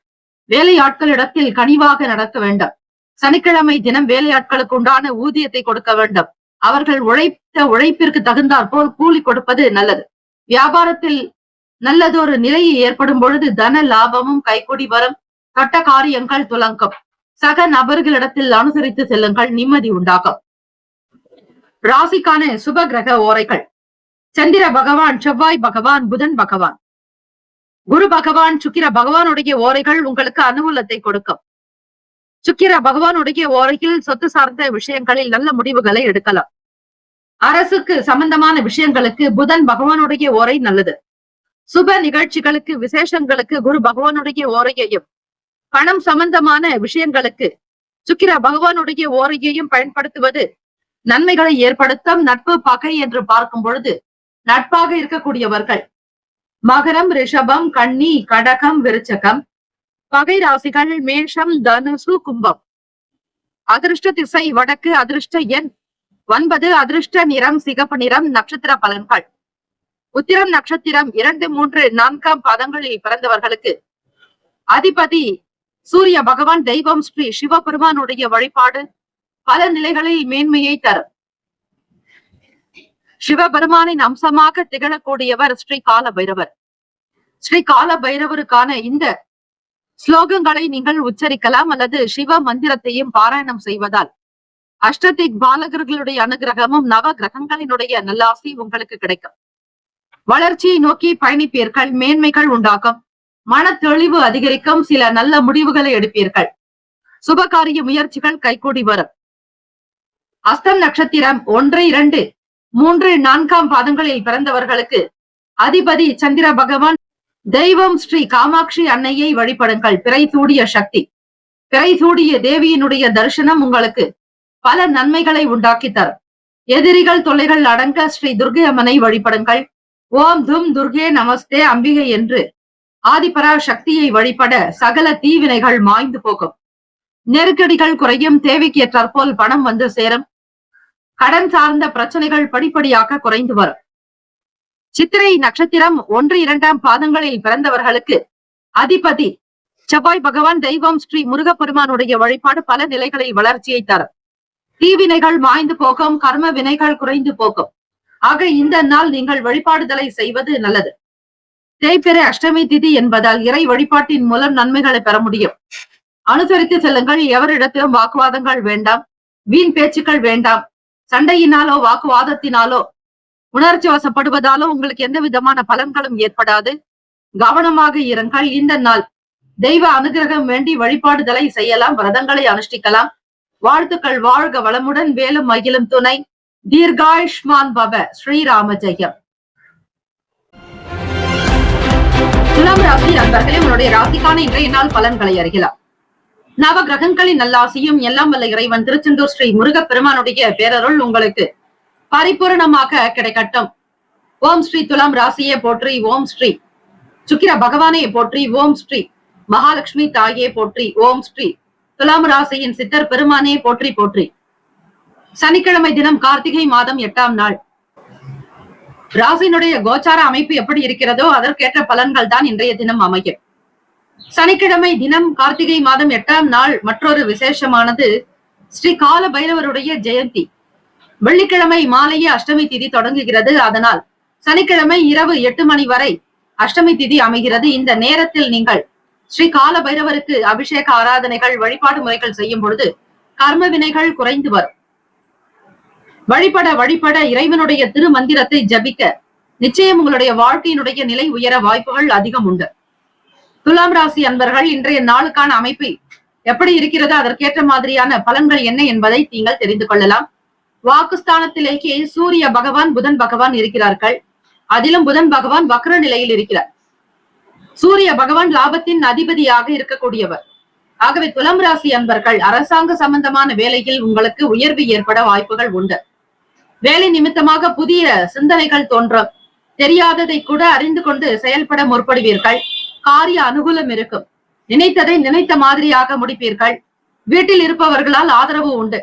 வேலையாட்களிடத்தில் கனிவாக நடக்க வேண்டும். சனிக்கிழமை தினம் வேலையாட்களுக்கு உண்டான ஊதியத்தை கொடுக்க வேண்டும். அவர்கள் உழைத்த உழைப்பிற்கு தகுந்தாற் போல் கூலி கொடுப்பது நல்லது. வியாபாரத்தில் நல்லதொரு நிலையை ஏற்படும் பொழுது தன லாபமும் கைகூடி வரும். கட்ட காரியங்கள் துலங்கும். சக நபர்களிடத்தில் அனுசரித்து செல்லுங்கள். நிம்மதி உண்டாகும். ராசிக்கான சுப கிரக ஓரைகள்: சந்திர பகவான், செவ்வாய் பகவான், புதன் பகவான், குரு பகவான், சுக்கிர பகவானுடைய ஓரைகள் உங்களுக்கு அனுகூலத்தை கொடுக்கும். சுக்கிர பகவானுடைய ஓரையில் சொத்து சார்ந்த விஷயங்களில் நல்ல முடிவுகளை எடுக்கலாம். அரசுக்கு சம்பந்தமான விஷயங்களுக்கு புதன் பகவானுடைய ஓரை நல்லது. சுப நிகழ்ச்சிகளுக்கு விசேஷங்களுக்கு குரு பகவானுடைய ஓரையையும், பணம் சம்பந்தமான விஷயங்களுக்கு சுக்கிர பகவானுடைய ஓரையையும் பயன்படுத்துவது நன்மைகளை ஏற்படுத்தும். நட்பு பகை என்று பார்க்கும் பொழுது நட்பாக இருக்கக்கூடியவர்கள் மகரம், ரிஷபம், கன்னி, கடகம், விருச்சகம். பகை ராசிகள் மேஷம், தனுசு, கும்பம். அதிர்ஷ்ட திசை வடக்கு. அதிர்ஷ்ட எண் 9. அதிர்ஷ்ட நிறம் சிகப்பு நிறம். நட்சத்திர பலன்கள். உத்திரம் நட்சத்திரம் 2, 3, 4 பாதங்களில் பிறந்தவர்களுக்கு அதிபதி சூரிய பகவான். தெய்வம் ஸ்ரீ சிவபெருமானுடைய வழிபாடு பல நிலைகளில் மேன்மையை தரும். சிவபெருமானின் அம்சமாக திகழக்கூடியவர் ஸ்ரீ கால பைரவர். ஸ்ரீ கால பைரவருக்கான இந்த ஸ்லோகங்களை நீங்கள் உச்சரிக்கலாம் அல்லது சிவ மந்திரத்தையும் பாராயணம் செய்வதால் அஷ்டதிக் பாலகர்களுடைய அனுகிரகமும் நவ கிரகங்களினுடைய நல்லாசி உங்களுக்கு கிடைக்கும். வளர்ச்சியை நோக்கி பயணிப்பீர்கள். மேன்மைகள் உண்டாகும். மன தெளிவு அதிகரிக்கும். சில நல்ல முடிவுகளை எடுப்பீர்கள். சுபகாரிய முயற்சிகள் கைகூடி வரும். அஸ்தம் நட்சத்திரம் 1, 2, 3, 4 பாதங்களில் பிறந்தவர்களுக்கு அதிபதி சந்திர பகவான். தெய்வம் ஸ்ரீ காமாட்சி அன்னையை வழிபடுங்கள். பிறை சூடிய சக்தி, பிறை சூடிய தேவியினுடைய தரிசனம் உங்களுக்கு பல நன்மைகளை உண்டாக்கி தரும். எதிரிகள் தொல்லைகள் அடங்க ஸ்ரீ துர்கை அம்மனை வழிபடுங்கள். ஓம் தும் துர்கே நமஸ்தே அம்பிகை என்று ஆதிபரா சக்தியை வழிபட சகல தீவினைகள் மாய்ந்து போகும். நெருக்கடிகள் குறையும். தேவைக்கு ஏற்றாற்போல் பணம் வந்து சேரும். கடன் சார்ந்த பிரச்சனைகள் படிப்படியாக குறைந்து வரும். சித்திரை நட்சத்திரம் 1, 2 பாதங்களில் பிறந்தவர்களுக்கு அதிபதி செவ்வாய் பகவான். தெய்வம் ஸ்ரீ முருகப்பெருமானுடைய வழிபாடு பல நிலைகளில் வளர்ச்சியை தரும். தீவினைகள் மாய்ந்து போகும். கர்ம வினைகள் குறைந்து போகும். ஆக இந்த நாள் நீங்கள் வழிபாடுதலை செய்வது நல்லது. தேய்பிறை அஷ்டமி திதி என்பதால் இறை வழிபாட்டின் மூலம் நன்மைகளை பெற முடியும். அனுசரித்து செல்லுங்கள். எவரிடத்திலும் வாக்குவாதங்கள் வேண்டாம். வீண் பேச்சுக்கள் வேண்டாம். சண்டையினாலோ வாக்குவாதத்தினாலோ உணர்ச்சி வசப்படுவதாலோ உங்களுக்கு எந்த விதமான பலன்களும் ஏற்படாது. கவனமாக இருங்கள். இந்த நாள் தெய்வ அனுகிரகம் வேண்டி வழிபாடுதலை செய்யலாம். விரதங்களை அனுஷ்டிக்கலாம். வாழ்த்துக்கள். வாழ்க வளமுடன். வேலும் மகிழும் துணை. தீர்காயுஷ்மான் பவ. ஸ்ரீராம ஜெயம். துலாம் ராசி நண்பர்களே, உங்களுடைய ராசிக்கான இன்றைய நாள் பலன்களை அறியலாம். நவ கிரகங்களின் நல்லாசியும் எல்லாம் வல்ல இறைவன் திருச்செந்தூர் ஸ்ரீ முருகப் பெருமானுடைய பேரருள் உங்களுக்கு பரிபூரணமாக கிடைக்கட்டும். ஓம் ஸ்ரீ துலாம் ராசியை போற்றி. ஓம் ஸ்ரீ சுக்கிர பகவானை போற்றி. ஓம் ஸ்ரீ மகாலட்சுமி தாயே போற்றி. ஓம் ஸ்ரீ துலாம் ராசியின் சித்தர் பெருமானே போற்றி போற்றி. சனிக்கிழமை தினம் கார்த்திகை மாதம் 8ஆம் நாள். ராசியினுடைய கோச்சார அமைப்பு எப்படி இருக்கிறதோ அதற்கேற்ற பலன்கள் தான் இன்றைய தினம் அமையும். சனிக்கிழமை தினம் கார்த்திகை மாதம் 8ஆம் நாள். மற்றொரு விசேஷமானது ஸ்ரீ கால பைரவருடைய ஜெயந்தி. வெள்ளிக்கிழமை மாலையே அஷ்டமி திதி தொடங்குகிறது. அதனால் சனிக்கிழமை இரவு 8 மணி வரை அஷ்டமி திதி அமைகிறது. இந்த நேரத்தில் நீங்கள் ஸ்ரீ கால பைரவருக்கு அபிஷேக ஆராதனைகள் வழிபாடு முறைகள் செய்யும் பொழுது கர்ம வினைகள் குறைந்து வரும். வழிபட வழிபட இறைவனுடைய திருமந்திரத்தை ஜபிக்க நிச்சயம் உங்களுடைய வாழ்க்கையினுடைய நிலை உயர வாய்ப்புகள் அதிகம் உண்டு. துலாம் ராசி அன்பர்கள் இன்றைய நாளுக்கான அமைப்பு எப்படி இருக்கிறது, அதற்கேற்ற மாதிரியான பலன்கள் என்ன என்பதை நீங்கள் தெரிந்து கொள்ளலாம். வாக்குஸ்தானத்திலேயே சூரிய பகவான் புதன் பகவான் இருக்கிறார்கள். அதிலும் புதன் பகவான் வக்ர நிலையில் இருக்கிறார். சூரிய பகவான் லாபத்தின் அதிபதியாக இருக்கக்கூடியவர். ஆகவே துலாம் ராசி அன்பர்கள் அரசாங்க சம்பந்தமான வேலையில் உங்களுக்கு உயர்வு ஏற்பட வாய்ப்புகள் உண்டு. வேலை நிமித்தமாக புதிய சிந்தனைகள் தோன்றும். தெரியாததை கூட அறிந்து கொண்டு செயல்பட முற்படுவீர்கள். காரிய அனுகூலம் இருக்கும். நினைத்ததை நினைத்த மாதிரியாக முடிப்பீர்கள். வீட்டில் இருப்பவர்களால் ஆதரவு உண்டு.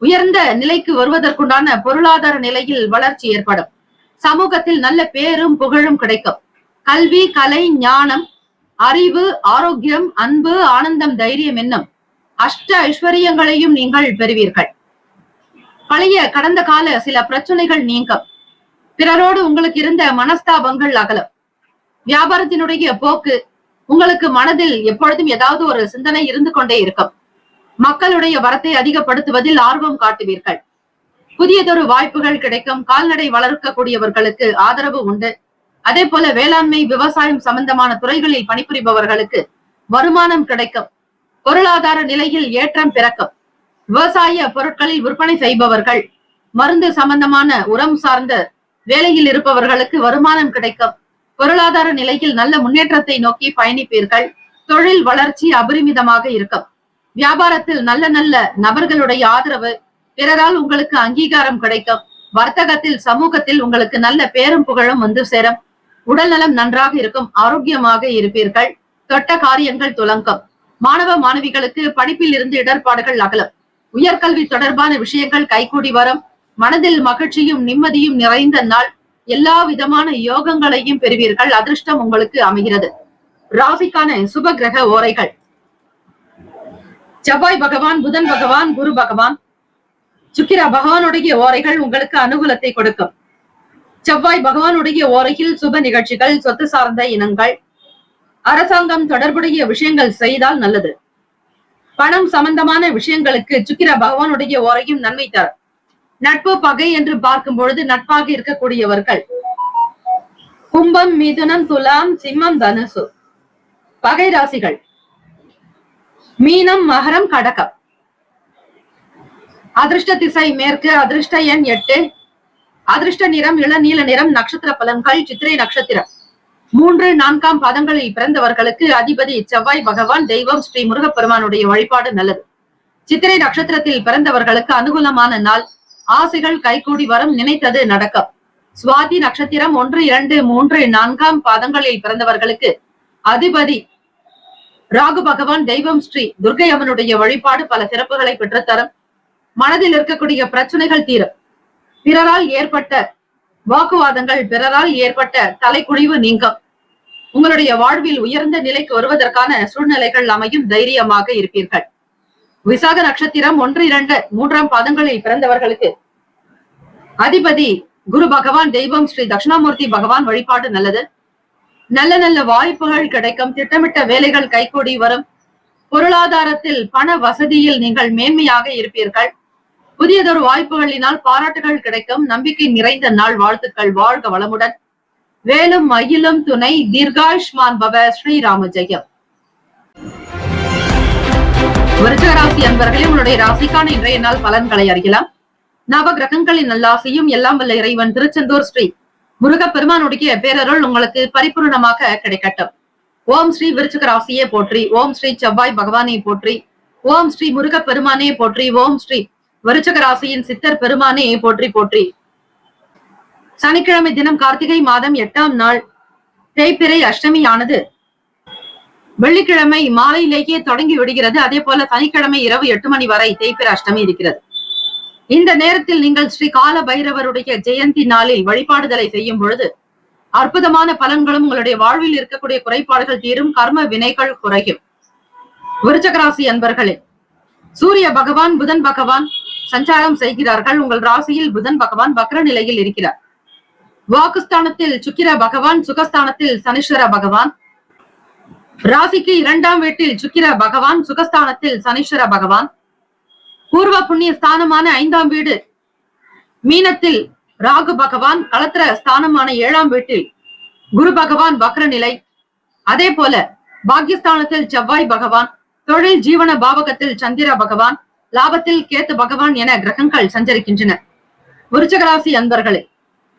உயர்ந்த நிலைக்கு வருவதற்குண்டான பொருளாதார நிலையில் வளர்ச்சி ஏற்படும். சமூகத்தில் நல்ல பேரும் புகழும் கிடைக்கும். கல்வி, கலை, ஞானம், அறிவு, ஆரோக்கியம், அன்பு, ஆனந்தம், தைரியம் என்னும் அஷ்ட ஐஸ்வர்யங்களையும் நீங்கள் பெறுவீர்கள். பழைய கடந்த கால சில பிரச்சனைகள் நீங்கும். பிறரோடு உங்களுக்கு இருந்த மனஸ்தாபங்கள் அகலும். வியாபாரத்தினுடைய போக்கு உங்களுக்கு மனதில் எப்பொழுதும் ஏதாவது ஒரு சிந்தனை இருந்து கொண்டே இருக்கும். மக்களுடைய வரத்தை அதிகப்படுத்துவதில் ஆர்வம் காட்டுவீர்கள். புதியதொரு வாய்ப்புகள் கிடைக்கும். கால்நடை வளர்க்கக்கூடியவர்களுக்கு ஆதரவு உண்டு. அதே போல வேளாண்மை, விவசாயம் சம்பந்தமான துறைகளில் பணிபுரிபவர்களுக்கு வருமானம் கிடைக்கும். பொருளாதார நிலையில் ஏற்றம் பிறக்கும். விவசாய பொருட்களில் விற்பனை செய்பவர்கள், மருந்து சம்பந்தமான உரம் சார்ந்த வேலையில் இருப்பவர்களுக்கு வருமானம் கிடைக்கும். பொருளாதார நிலையில் நல்ல முன்னேற்றத்தை நோக்கி பயணிப்பீர்கள். தொழில் வளர்ச்சி அபரிமிதமாக இருக்கும். வியாபாரத்தில் நல்ல நல்ல நபர்களுடைய ஆதரவு, பிறரால் உங்களுக்கு அங்கீகாரம் கிடைக்கும். வர்த்தகத்தில் சமூகத்தில் உங்களுக்கு நல்ல பேரும் புகழும் வந்து சேரும். உடல் நலம் நன்றாக இருக்கும். ஆரோக்கியமாக இருப்பீர்கள். தொட்ட காரியங்கள் துலங்கும். மாணவ மாணவிகளுக்கு படிப்பில் இருந்து இடர்பாடுகள் அகலும். உயர்கல்வி தொடர்பான விஷயங்கள் கைகூடி வரும். மனதில் மகிழ்ச்சியும் நிம்மதியும் நிறைந்த நாள். எல்லா விதமான யோகங்களையும் பெறுவீர்கள். அதிர்ஷ்டம் உங்களுக்கு அமைகிறது. ராசிக்கான சுப கிரக ஓரைகள்: செவ்வாய் பகவான், புதன் பகவான், குரு பகவான், சுக்கிர பகவானுடைய ஓரைகள் உங்களுக்கு அனுகூலத்தை கொடுக்கும். செவ்வாய் பகவானுடைய ஓரையில் சுப நிகழ்ச்சிகள், சொத்து சார்ந்த இனங்கள், அரசாங்கம் தொடர்புடைய விஷயங்கள் செய்தால் நல்லது. பணம் சம்பந்தமான விஷயங்களுக்கு சுக்கிர பகவானுடைய ஓரையும் நன்மை தரும். நட்பு பகை என்று பார்க்கும் பொழுது நட்பாக இருக்கக்கூடியவர்கள் கும்பம், மிதுனம், துலாம், சிம்மம், தனுசு. பகை ராசிகள் மீனம், மகரம், கடகம். அதிர்ஷ்ட திசை மேற்கு. அதிர்ஷ்ட எண் 8. அதிர்ஷ்ட நிறம் இளநீல நிறம். நட்சத்திர பலன்கள்: சித்திரை நட்சத்திரம் 3, 4ஆம் பாதங்களில் பிறந்தவர்களுக்கு அதிபதி செவ்வாய் பகவான். தெய்வம் ஸ்ரீ முருகப்பெருமானுடைய வழிபாடு நல்லது. சித்திரை நட்சத்திரத்தில் பிறந்தவர்களுக்கு அனுகூலமான நாள். ஆசைகள் கைகூடி வரும். நினைத்தது நடக்கும். சுவாதி நட்சத்திரம் 1, 2, 3, 4ஆம் பாதங்களில் பிறந்தவர்களுக்கு அதிபதி ராகு பகவான். தெய்வம் ஸ்ரீ துர்க்கை அம்மனுடைய வழிபாடு பல சிறப்புகளை பெற்றுத்தரும். மனதில் இருக்கக்கூடிய பிரச்சனைகள் தீரும். பிறரால் ஏற்பட்ட வாக்குவாதங்கள், பிறரால் ஏற்பட்ட தலைக்குழிவு நீங்கும். உங்களுடைய வாழ்வில் உயர்ந்த நிலைக்கு வருவதற்கான சூழ்நிலைகள் அமையும். தைரியமாக இருப்பீர்கள். விசாக நட்சத்திரம் 1, 2, 3ஆம் பாதங்களில் பிறந்தவர்களுக்கு அதிபதி குரு பகவான். தெய்வம் ஸ்ரீ தட்சிணாமூர்த்தி பகவான். வழிபாடு நல்லது. நல்ல நல்ல வாய்ப்புகள் கிடைக்கும். திட்டமிட்ட வேலைகள் கைகூடி வரும். பொருளாதாரத்தில் பண வசதியில் நீங்கள் மேன்மையாக இருப்பீர்கள். புதியதொரு வாய்ப்புகளினால் பாராட்டுகள் கிடைக்கும். நம்பிக்கை நிறைந்த நாள். வாழ்த்துக்கள். வாழ்க வளமுடன். வேலும் மயிலும் துணை. தீர்காயுஷ்மான் பவ. ஸ்ரீராம ஜெயம். விருச்சிக ராசி அன்பர்களே, உங்களுடைய ராசிக்கான இன்றைய நாள் பலன்களை அறியலாம். நவ கிரகங்களின் நல்லாசியும் எல்லாம் வல்ல இறைவன் திருச்செந்தூர் ஸ்ரீ முருகப்பெருமானுடைய பேரருள் உங்களுக்கு பரிபூர்ணமாக கிடைக்கட்டும். ஓம் ஸ்ரீ விருச்சிக ராசியே போற்றி. ஓம் ஸ்ரீ செவ்வாய் பகவானே போற்றி. ஓம் ஸ்ரீ முருகப்பெருமானே போற்றி. ஓம் ஸ்ரீ விருச்சிக ராசியின் சித்தர் பெருமானே போற்றி போற்றி. சனிக்கிழமை தினம் கார்த்திகை மாதம் 8ஆம் நாள் தேய்பிறை அஷ்டமியானது வெள்ளிக்கிழமை மாலையிலேயே தொடங்கி விடுகிறது. அதே போல சனிக்கிழமை இரவு 8 மணி வரை தேய்பிறை அஷ்டமி இருக்கிறது. இந்த நேரத்தில் நீங்கள் ஸ்ரீ கால பைரவருடைய ஜெயந்தி நாளில் வழிபாடுதலை செய்யும் பொழுது அற்புதமான பலன்களும், உங்களுடைய வாழ்வில் இருக்கக்கூடிய குறைபாடுகள் தீரும். கர்ம வினைகள் குறையும். விருச்சிக ராசி அன்பர்களே, சூரிய பகவான், புதன் பகவான் சஞ்சாரம் செய்கிறார்கள். உங்கள் ராசியில் புதன் பகவான் வக்ர நிலையில் இருக்கிறார். வாக்குஸ்தானத்தில் சுக்கிர பகவான், சுகஸ்தானத்தில் சனீஸ்வர பகவான். ராசிக்கு 2ஆம் வீட்டில் சுக்கிர பகவான், சுகஸ்தானத்தில் சனீஸ்வர பகவான். பூர்வ புண்ணிய ஸ்தானமான 5ஆம் வீடு மீனத்தில் ராகு பகவான், களத்திர ஸ்தானமான 7ஆம் வீட்டில் குரு பகவான் வக்ர நிலை. அதே போல பாக்யஸ்தானத்தில் செவ்வாய் பகவான், தொழில் ஜீவன பாவகத்தில் சந்திர பகவான், லாபத்தில் கேத்து பகவான் என கிரகங்கள் சஞ்சரிக்கின்றன. விருச்சிக ராசி அன்பர்களே,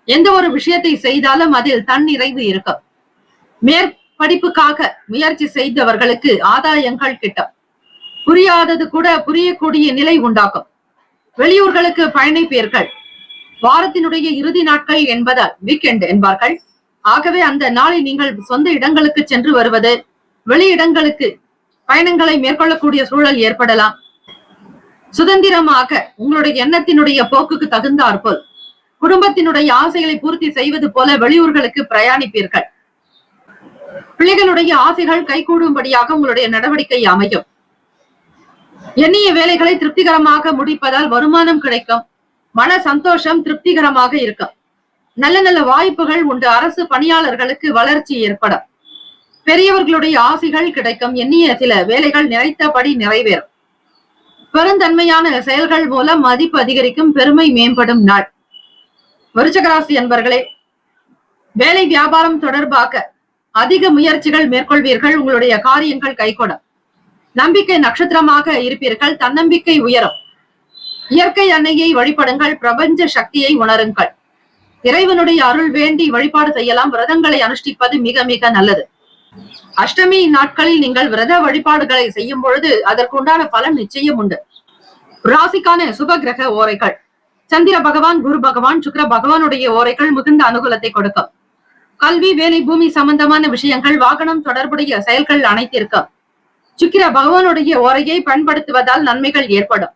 எந்த ஒரு விஷயத்தை செய்தாலும் அதில் தன்னிறைவு இருக்கும். மேற்படிப்புக்காக முயற்சி செய்தவர்களுக்கு ஆதாயங்கள் கிட்டும். புரியாதது கூட புரியக்கூடிய நிலை உண்டாகும். வெளியூர்களுக்கு பயணிப்பீர்கள். வாரத்தினுடைய இறுதி நாட்கள் என்பதால் வீக்கெண்ட் என்பார்கள். ஆகவே அந்த நாளில் நீங்கள் சொந்த இடங்களுக்கு சென்று வருவது, வெளியிடங்களுக்கு பயணங்களை மேற்கொள்ளக்கூடிய சூழல் ஏற்படலாம். சுதந்திரமாக உங்களுடைய எண்ணத்தினுடைய போக்குக்கு தகுந்தாற்போல் குடும்பத்தினுடைய ஆசைகளை பூர்த்தி செய்வது போல வெளியூர்களுக்கு பிரயாணிப்பீர்கள். பிள்ளைகளுடைய ஆசைகள் கைகூடும்படியாக உங்களுடைய நடவடிக்கை அமையும். எண்ணிய வேலைகளை திருப்திகரமாக முடிப்பதால் வருமானம் கிடைக்கும். மன சந்தோஷம் திருப்திகரமாக இருக்கும். நல்ல நல்ல வாய்ப்புகள் உண்டு. அரசு பணியாளர்களுக்கு வளர்ச்சி ஏற்படும். பெரியவர்களுடைய ஆசைகள் கிடைக்கும். எண்ணிய சில வேலைகள் நினைத்தபடி நிறைவேறும். பெருந்தன்மையான செயல்கள் மூலம் மதிப்பு அதிகரிக்கும். பெருமை மேம்படும் நாள். விருச்சிக ராசி அன்பர்களே, வேலை வியாபாரம் தொடர்பாக அதிக முயற்சிகள் மேற்கொள்வீர்கள். உங்களுடைய காரியங்கள் கைகூடும். நம்பிக்கை நட்சத்திரமாக இருப்பீர்கள். தன்னம்பிக்கை உயரும். இயற்கை அன்னையை வழிபடுங்கள். பிரபஞ்ச சக்தியை உணருங்கள். இறைவனுடைய அருள் வேண்டி வழிபாடு செய்யலாம். விரதங்களை அனுஷ்டிப்பது மிக மிக நல்லது. அஷ்டமி நாட்களில் நீங்கள் விரத வழிபாடுகளை செய்யும் பொழுது அதற்குண்டான பலன் நிச்சயம் உண்டு. ராசிக்கான சுப கிரக ஓரைகள். சந்திர பகவான், குரு பகவான், சுக்கிர பகவானுடைய ஓரைகள் மிகுந்த அனுகூலத்தை கொடுக்கும். கல்வி, வேலை, பூமி சம்பந்தமான விஷயங்கள், வாகனம் தொடர்புடைய செயல்கள் அனைத்திற்கும் சுக்கிர பகவானுடைய ஓரையை பயன்படுத்துவதால் நன்மைகள் ஏற்படும்.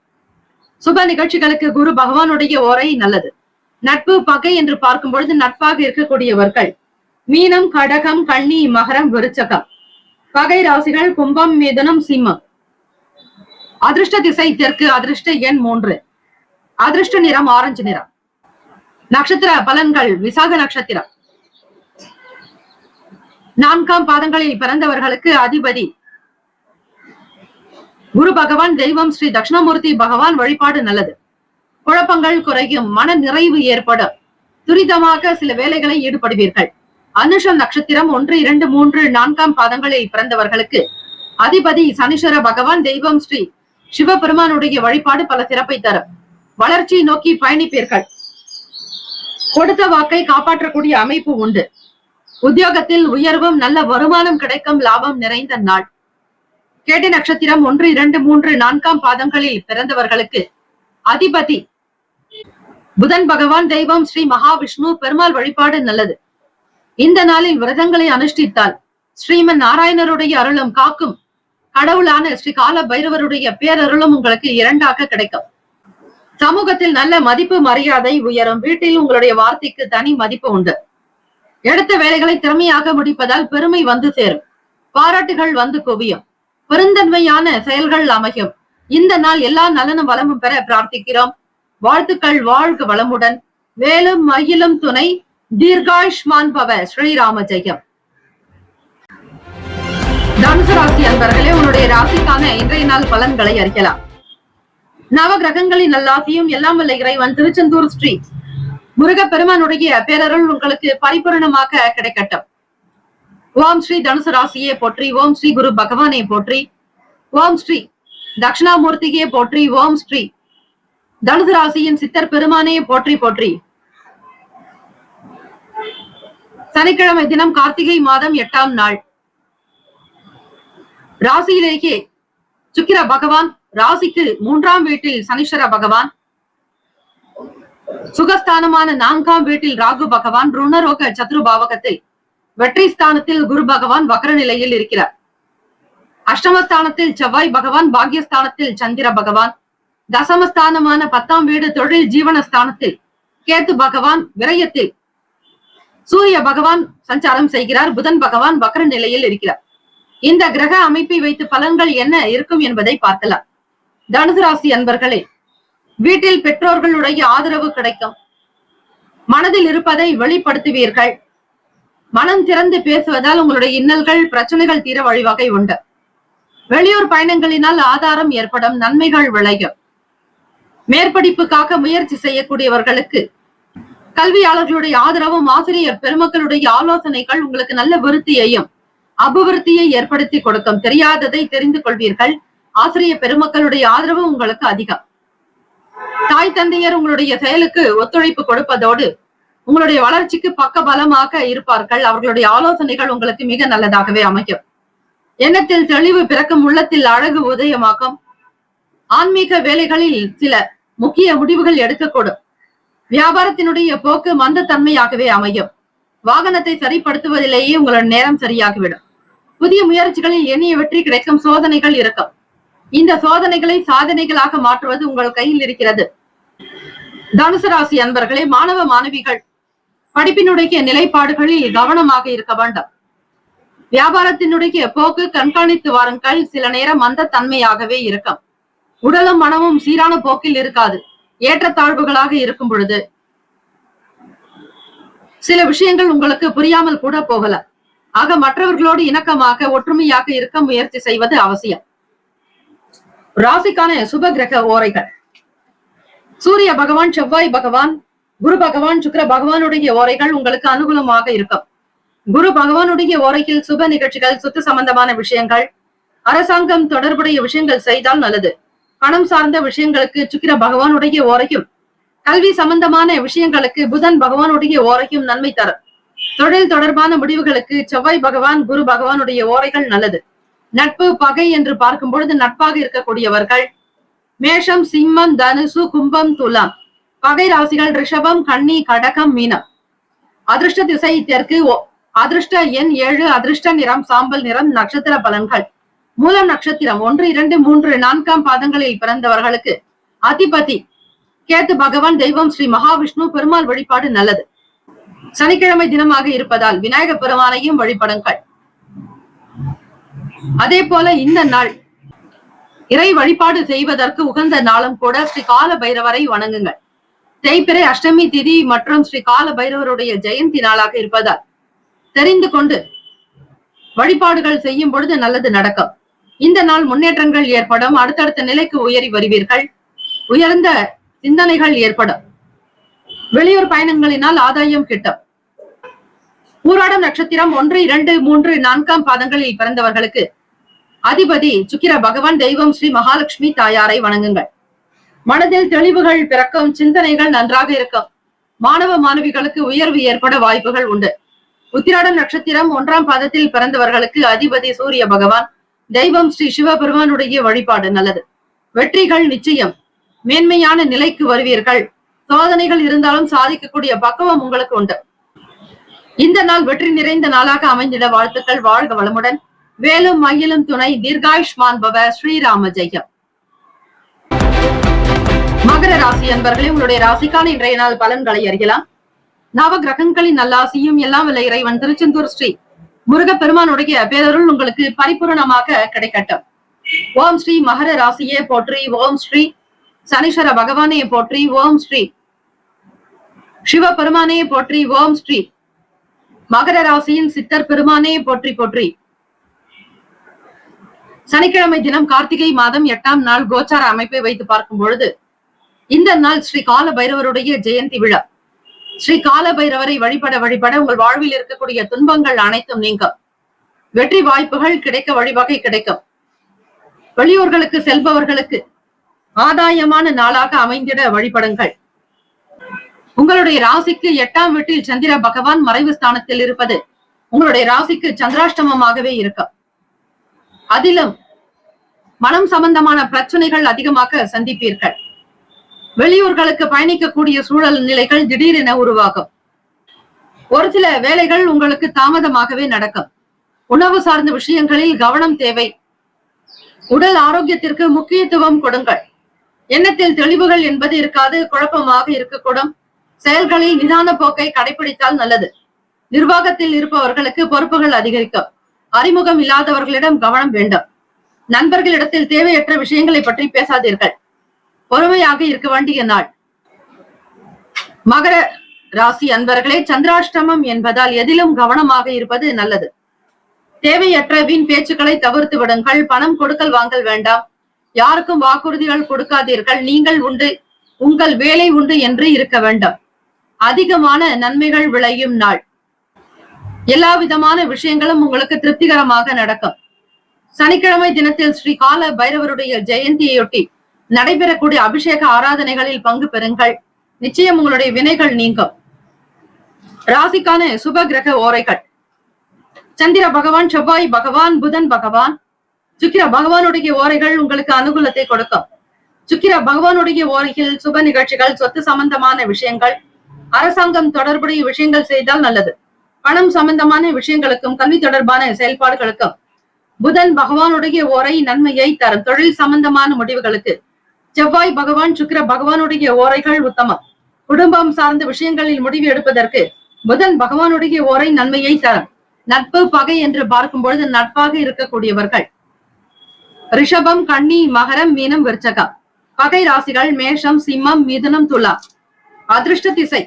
சுப நிகழ்ச்சிகளுக்கு குரு பகவானுடைய ஓரை நல்லது. நட்பு, பகை என்று பார்க்கும் பொழுது நட்பாக இருக்கக்கூடியவர்கள் மீனம், கடகம், கன்னி, மகரம், விருச்சகம். பகை ராசிகள் கும்பம், மிதுனம், சிம்மம். அதிர்ஷ்ட திசை தெற்கு. அதிர்ஷ்ட எண் 3. அதிர்ஷ்ட நிறம் ஆரஞ்சு நிறம். நட்சத்திர பலன்கள். விசாக நட்சத்திரம் 4ஆம் பாதங்களில் பிறந்தவர்களுக்கு அதிபதி குரு பகவான். தெய்வம் ஸ்ரீ தட்சிணாமூர்த்தி பகவான். வழிபாடு நல்லது. குழப்பங்கள் குறையும். மன நிறைவு ஏற்படும். துரிதமாக சில வேலைகளை ஈடுபடுவீர்கள். அனுஷம் நட்சத்திரம் 1, 2, 3, 4ஆம் பாதங்களில் பிறந்தவர்களுக்கு அதிபதி சனீஸ்வர பகவான். தெய்வம் ஸ்ரீ சிவபெருமானுடைய வழிபாடு பல சிறப்பை தரும். வளர்ச்சி நோக்கி பயணிப்பீர்கள். கொடுத்த வாக்கை காப்பாற்றக்கூடிய அமைப்பு உண்டு. உத்தியோகத்தில் உயர்வும் நல்ல வருமானம் கிடைக்கும். லாபம் நிறைந்த நாள். கேட்டை நட்சத்திரம் 1, 2, 3, 4ஆம் பாதங்களில் பிறந்தவர்களுக்கு அதிபதி புதன் பகவான். தெய்வம் ஸ்ரீ மகாவிஷ்ணு. பெருமாள் வழிபாடு நல்லது. இந்த நாளில் விரதங்களை அனுஷ்டித்தால் ஸ்ரீமன் நாராயணருடைய அருளும் காக்கும் கடவுளான ஸ்ரீ கால பைரவருடைய பேரருளும் உங்களுக்கு 2ஆக கிடைக்கும். சமூகத்தில் நல்ல மதிப்பு மரியாதை உயரும். வீட்டில் உங்களுடைய வார்த்தைக்கு தனி மதிப்பு உண்டு. எடுத்த வேலைகளை திறமையாக முடிப்பதால் பெருமை வந்து சேரும். பாராட்டுகள் வந்து குவியும். பெருந்தன்மையான செயல்கள் அமையும். இந்த நாள் எல்லா நலனும் வளமும் பெற பிரார்த்திக்கிறோம். வாழ்த்துக்கள். வாழ்க வளமுடன். வேலும் மயிலும் துணை. தீர்காயுஷ்மான் பவ. ஸ்ரீராம ஜெயம். தனுசு ராசி அன்பர்களே, உன்னுடைய ராசிக்கான இன்றைய நாள் பலன்களை அறியலாம். நவ கிரகங்களின் நல்லாசியும் எல்லாம் வல்ல இறைவன் திருச்செந்தூர் ஸ்ரீ முருகப்பெருமானுடைய பேரருள் உங்களுக்கு பரிபூரணமாக கிடைக்கட்டும். ஓம் ஸ்ரீ தனுசு ராசியே போற்றி. ஓம் ஸ்ரீ குரு பகவானே போற்றி. ஓம் ஸ்ரீ தட்சிணாமூர்த்தியே போற்றி. ஓம் ஸ்ரீ தனுசு ராசியின் சித்தர் பெருமானே போற்றி போற்றி. சனிக்கிழமை தினம் கார்த்திகை மாதம் 8ஆம் நாள். ராசியிலேயே சுக்கிர பகவான். ராசிக்கு 3ஆம் வீட்டில் சனீஸ்வர பகவான். சுகஸ்தானமான 4ஆம் வீட்டில் ராகு பகவான். ருணரோக சத்ரு பாவகத்தில் வெற்றி ஸ்தானத்தில் குரு பகவான் வக்ர நிலையில் இருக்கிறார். அஷ்டமஸ்தானத்தில் செவ்வாய் பகவான். பாக்யஸ்தானத்தில் சந்திர பகவான். தசமஸ்தானமான 10ஆம் வீடு தொழில் ஜீவனஸ்தானத்தில் கேத்து பகவான். விரயத்தில் சூரிய பகவான் சஞ்சாரம் செய்கிறார். புதன் பகவான் வக்ர நிலையில் இருக்கிறார். இந்த கிரக அமைப்பை வைத்து பலன்கள் என்ன இருக்கும் என்பதை பார்க்கலாம். தனுசு ராசி அன்பர்களே, வீட்டில் பெற்றோர்களுடைய ஆதரவு கிடைக்கும். மனதில் இருப்பதை வெளிப்படுத்துவீர்கள். மனம் திறந்து பேசுவதால் உங்களுடைய இன்னல்கள் பிரச்சனைகள் தீர வழிவகை உண்டு. வெளியூர் பயணங்களினால் ஆதாரம் ஏற்படும். நன்மைகள் விளையும். மேற்படிப்புக்காக முயற்சி செய்யக்கூடியவர்களுக்கு கல்வியாளர்களுடைய ஆதரவும் ஆசிரியர் பெருமக்களுடைய ஆலோசனைகள் உங்களுக்கு நல்ல விருத்தியையும் அபிவிருத்தியை ஏற்படுத்தி கொடுக்கும். தெரியாததை தெரிந்து கொள்வீர்கள். ஆசிரியர் பெருமக்களுடைய ஆதரவு உங்களுக்கு அதிகம். தாய் தந்தையர் உங்களுடைய செயலுக்கு ஒத்துழைப்பு கொடுப்பதோடு உங்களுடைய வளர்ச்சிக்கு பக்க பலமாக இருப்பார்கள். அவர்களுடைய ஆலோசனைகள் உங்களுக்கு மிக நல்லதாகவே அமையும். எண்ணத்தில் தெளிவு பிறக்கும். உள்ளத்தில் அழகு உதயமாகும். ஆன்மீக வேலைகளில் சில முக்கிய முடிவுகள் எடுக்கக்கூடும். வியாபாரத்தினுடைய போக்கு மந்தத்தன்மையாகவே அமையும். வாகனத்தை சரிப்படுத்துவதிலேயே உங்களோட நேரம் சரியாகிவிடும். புதிய முயற்சிகளில் எண்ணிய வெற்றி கிடைக்கும். சோதனைகள் இருக்கும். இந்த சோதனைகளை சாதனைகளாக மாற்றுவது உங்கள் கையில் இருக்கிறது. தனுசு ராசி அன்பர்களே, மாணவ மாணவிகள் படிப்பினுடைய நிலைப்பாடுகளில் கவனமாக இருக்க வேண்டும். வியாபாரத்தினுடைய போக்கு கண்காணித்து வாருங்கள். சில நேரம் மந்தத்தன்மையாகவே இருக்கும். உடலும் மனமும் சீரான போக்கில் இருக்காது. ஏற்றத்தாழ்வுகளாக இருக்கும் பொழுது சில விஷயங்கள் உங்களுக்கு புரியாமல் கூட போகலாம். ஆக மற்றவர்களோடு இணக்கமாக ஒற்றுமையாக இருக்க முயற்சி செய்வது அவசியம். ராசிக்கான சுப கிரக ஓரைகள். சூரிய பகவான், செவ்வாய் பகவான், குரு பகவான், சுக்கிர பகவானுடைய ஓரைகள் உங்களுக்கு அனுகூலமாக இருக்கும். குரு பகவானுடைய ஓரையில் சுப நிகழ்ச்சிகள், சொத்து சம்பந்தமான விஷயங்கள், அரசாங்கம் தொடர்புடைய விஷயங்கள் செய்தால் நல்லது. பணம் சார்ந்த விஷயங்களுக்கு சுக்கிர பகவானுடைய ஓரையும், கல்வி சம்பந்தமான விஷயங்களுக்கு புதன் பகவானுடைய ஓரையும் நன்மை தரும். தொழில் தொடர்பான முடிவுகளுக்கு செவ்வாய் பகவான் குரு பகவானுடைய ஓரைகள் நல்லது. நட்பு பகை என்று பார்க்கும் பொழுது நட்பாக இருக்கக்கூடியவர்கள் மேஷம், சிம்மம், தனுசு, கும்பம், துலாம். பகை ராசிகள் ரிஷபம், கன்னி, கடகம், மீனம். அதிர்ஷ்ட திசை தெற்கு. அதிர்ஷ்ட எண் 7. அதிர்ஷ்ட நிறம் சாம்பல் நிறம். நட்சத்திர பலன்கள். மூலம் நட்சத்திரம் 1, 2, 3, 4 பாதங்களில் பிறந்தவர்களுக்கு அதிபதி கேத்து பகவான். தெய்வம் ஸ்ரீ மகாவிஷ்ணு. பெருமாள் வழிபாடு நல்லது. சனிக்கிழமை தினமாக இருப்பதால் விநாயக பெருமானையும் வழிபடுங்கள். அதே போல இந்த நாள் இறை வழிபாடு செய்வதற்கு உகந்த நாளும் கூட. ஸ்ரீ கால பைரவரை வணங்குங்கள். தேய்பிறை அஷ்டமி திதி மற்றும் ஸ்ரீ கால பைரவருடைய ஜெயந்தி நாளாக இருப்பதால் தெரிந்து கொண்டு வழிபாடுகள் செய்யும் பொழுது நல்லது நடக்கும். இந்த நாள் முன்னேற்றங்கள் ஏற்படும். அடுத்தடுத்த நிலைக்கு உயரி வருவீர்கள். உயர்ந்த சிந்தனைகள் ஏற்படும். வெளியூர் பயணங்களினால் ஆதாயம் கிட்டும். பூராடம் நட்சத்திரம் 1, 2, 3, 4 பாதங்களில் பிறந்தவர்களுக்கு அதிபதி சுக்கிர பகவான். தெய்வம் ஸ்ரீ மகாலட்சுமி தாயாரை வணங்குங்கள். மனதில் தெளிவுகள் பிறக்கும். சிந்தனைகள் நன்றாக இருக்கும். மாணவ மாணவிகளுக்கு உயர்வு ஏற்பட வாய்ப்புகள் உண்டு. உத்திராடம் நட்சத்திரம் 1 பாதத்தில் பிறந்தவர்களுக்கு அதிபதி சூரிய பகவான். தெய்வம் ஸ்ரீ சிவபெருமானுடைய வழிபாடு நல்லது. வெற்றிகள் நிச்சயம். மேன்மையான நிலைக்கு வருவீர்கள். சோதனைகள் இருந்தாலும் சாதிக்கக்கூடிய பக்குவம் உங்களுக்கு உண்டு. இந்த நாள் வெற்றி நிறைந்த நாளாக அமைந்திட வாழ்த்துக்கள். வாழ்க வளமுடன். வேலும் மயிலும் துணை. தீர்காயுஷ்மான் பவ. ஸ்ரீராம ஜெயம். மகர ராசி அன்பர்களே, உங்களுடைய ராசிக்கான இன்றைய நாள் பலன்களை அறியலாம். நவ கிரகங்களின் நல்லாசியும் எல்லாம் வல்ல இறைவன் திருச்செந்தூர் ஸ்ரீ முருக பெருமானுடைய பேரருள் உங்களுக்கு பரிபூரணமாக கிடைக்கட்டும். ஓம் ஸ்ரீ மகர ராசியே போற்றி. ஓம் ஸ்ரீ சனீஸ்வர பகவானே போற்றி. ஓம் ஸ்ரீ சிவ பெருமானே போற்றி. ஓம் ஸ்ரீ மகர ராசியின் சித்தர் பெருமானே போற்றி போற்றி. சனிக்கிழமை தினம் கார்த்திகை மாதம் 8ஆம் நாள் கோச்சார அமைப்பை வைத்து பார்க்கும் பொழுது இந்த நாள் ஸ்ரீ கால பைரவருடைய ஜெயந்தி விழா. ஸ்ரீ கால பைரவரை வழிபட வழிபட உங்கள் வாழ்வில் இருக்கக்கூடிய துன்பங்கள் அனைத்தும் நீங்கும். வெற்றி வாய்ப்புகள் கிடைக்க வழிவகை கிடைக்கும். வெளியூர்களுக்கு செல்பவர்களுக்கு ஆதாயமான நாளாக அமைந்திட வழிபடுங்கள். உங்களுடைய ராசிக்கு 8ஆம் வீட்டில் சந்திர பகவான் மறைவு ஸ்தானத்தில் இருப்பது உங்களுடைய ராசிக்கு சந்திராஷ்டமமாகவே இருக்கும். அதிலும் மனம் சம்பந்தமான பிரச்சனைகள் அதிகமாக சந்திப்பீர்கள். வெளியூர்களுக்கு பயணிக்கக்கூடிய சூழல் நிலைகள் திடீரென உருவாகும். ஒரு சில வேலைகள் உங்களுக்கு தாமதமாகவே நடக்கும். உணவு சார்ந்த விஷயங்களில் கவனம் தேவை. உடல் ஆரோக்கியத்திற்கு முக்கியத்துவம் கொடுங்கள். எண்ணத்தில் தெளிவுகள் என்பது இருக்காது. குழப்பமாக இருக்கக்கூடும். செயல்களில் நிதான போக்கை கடைபிடித்தால் நல்லது. நிர்வாகத்தில் இருப்பவர்களுக்கு பொறுப்புகள் அதிகரிக்கும். அறிமுகம் இல்லாதவர்களிடம் கவனம் வேண்டும். நண்பர்களிடத்தில் தேவையற்ற விஷயங்களை பற்றி பேசாதீர்கள். பொறுமையாக இருக்க வேண்டிய நாள். மகர ராசி அன்பர்களே, சந்திராஷ்டமம் என்பதால் எதிலும் கவனமாக இருப்பது நல்லது. தேவையற்ற வீண் பேச்சுக்களை தவிர்த்து விடுங்கள். பணம் கொடுக்கல் வாங்கல் வேண்டாம். யாருக்கும் வாக்குறுதிகள் கொடுக்காதீர்கள். நீங்கள் உண்டு, உங்கள் வேலை உண்டு என்று இருக்க வேண்டும். அதிகமான நன்மைகள் விளையும் நாள். எல்லா விதமான விஷயங்களும் உங்களுக்கு திருப்திகரமாக நடக்கும். சனிக்கிழமை தினத்தில் ஸ்ரீ கால பைரவருடைய ஜெயந்தியையொட்டி நடைபெறக்கூடிய அபிஷேக ஆராதனைகளில் பங்கு பெறுங்கள். நிச்சயம் உங்களுடைய வினைகள் நீங்கும். ராசிக்கான சுப கிரக ஓரைகள். சந்திர பகவான், செவ்வாய் பகவான், புதன் பகவான், சுக்கிர பகவானுடைய ஓரைகள் உங்களுக்கு அனுகூலத்தை கொடுக்கும். சுக்கிர பகவானுடைய ஓரையில் சுப நிகழ்ச்சிகள், சொத்து சம்பந்தமான விஷயங்கள், அரசாங்கம் தொடர்புடைய விஷயங்கள் செய்தால் நல்லது. பணம் சம்பந்தமான விஷயங்களுக்கும் கல்வி தொடர்பான செயல்பாடுகளுக்கும் புதன் பகவானுடைய ஓரை நன்மையை தரும். தொழில் சம்பந்தமான முடிவுகளுக்கு செவ்வாய் பகவான், சுக்கிர பகவானுடைய ஓரைகள் உத்தமம். குடும்பம் சார்ந்த விஷயங்களில் முடிவு எடுப்பதற்கு புதன் பகவானுடைய ஓரை நன்மையை தரும். நட்பு பகை என்று பார்க்கும் பொழுது நட்பாக இருக்கக்கூடியவர்கள் ரிஷபம், கன்னி, மகரம், மீனம், விருச்சகம். பகை ராசிகள் மேஷம், சிம்மம், மிதுனம், துலா. அதிர்ஷ்ட திசை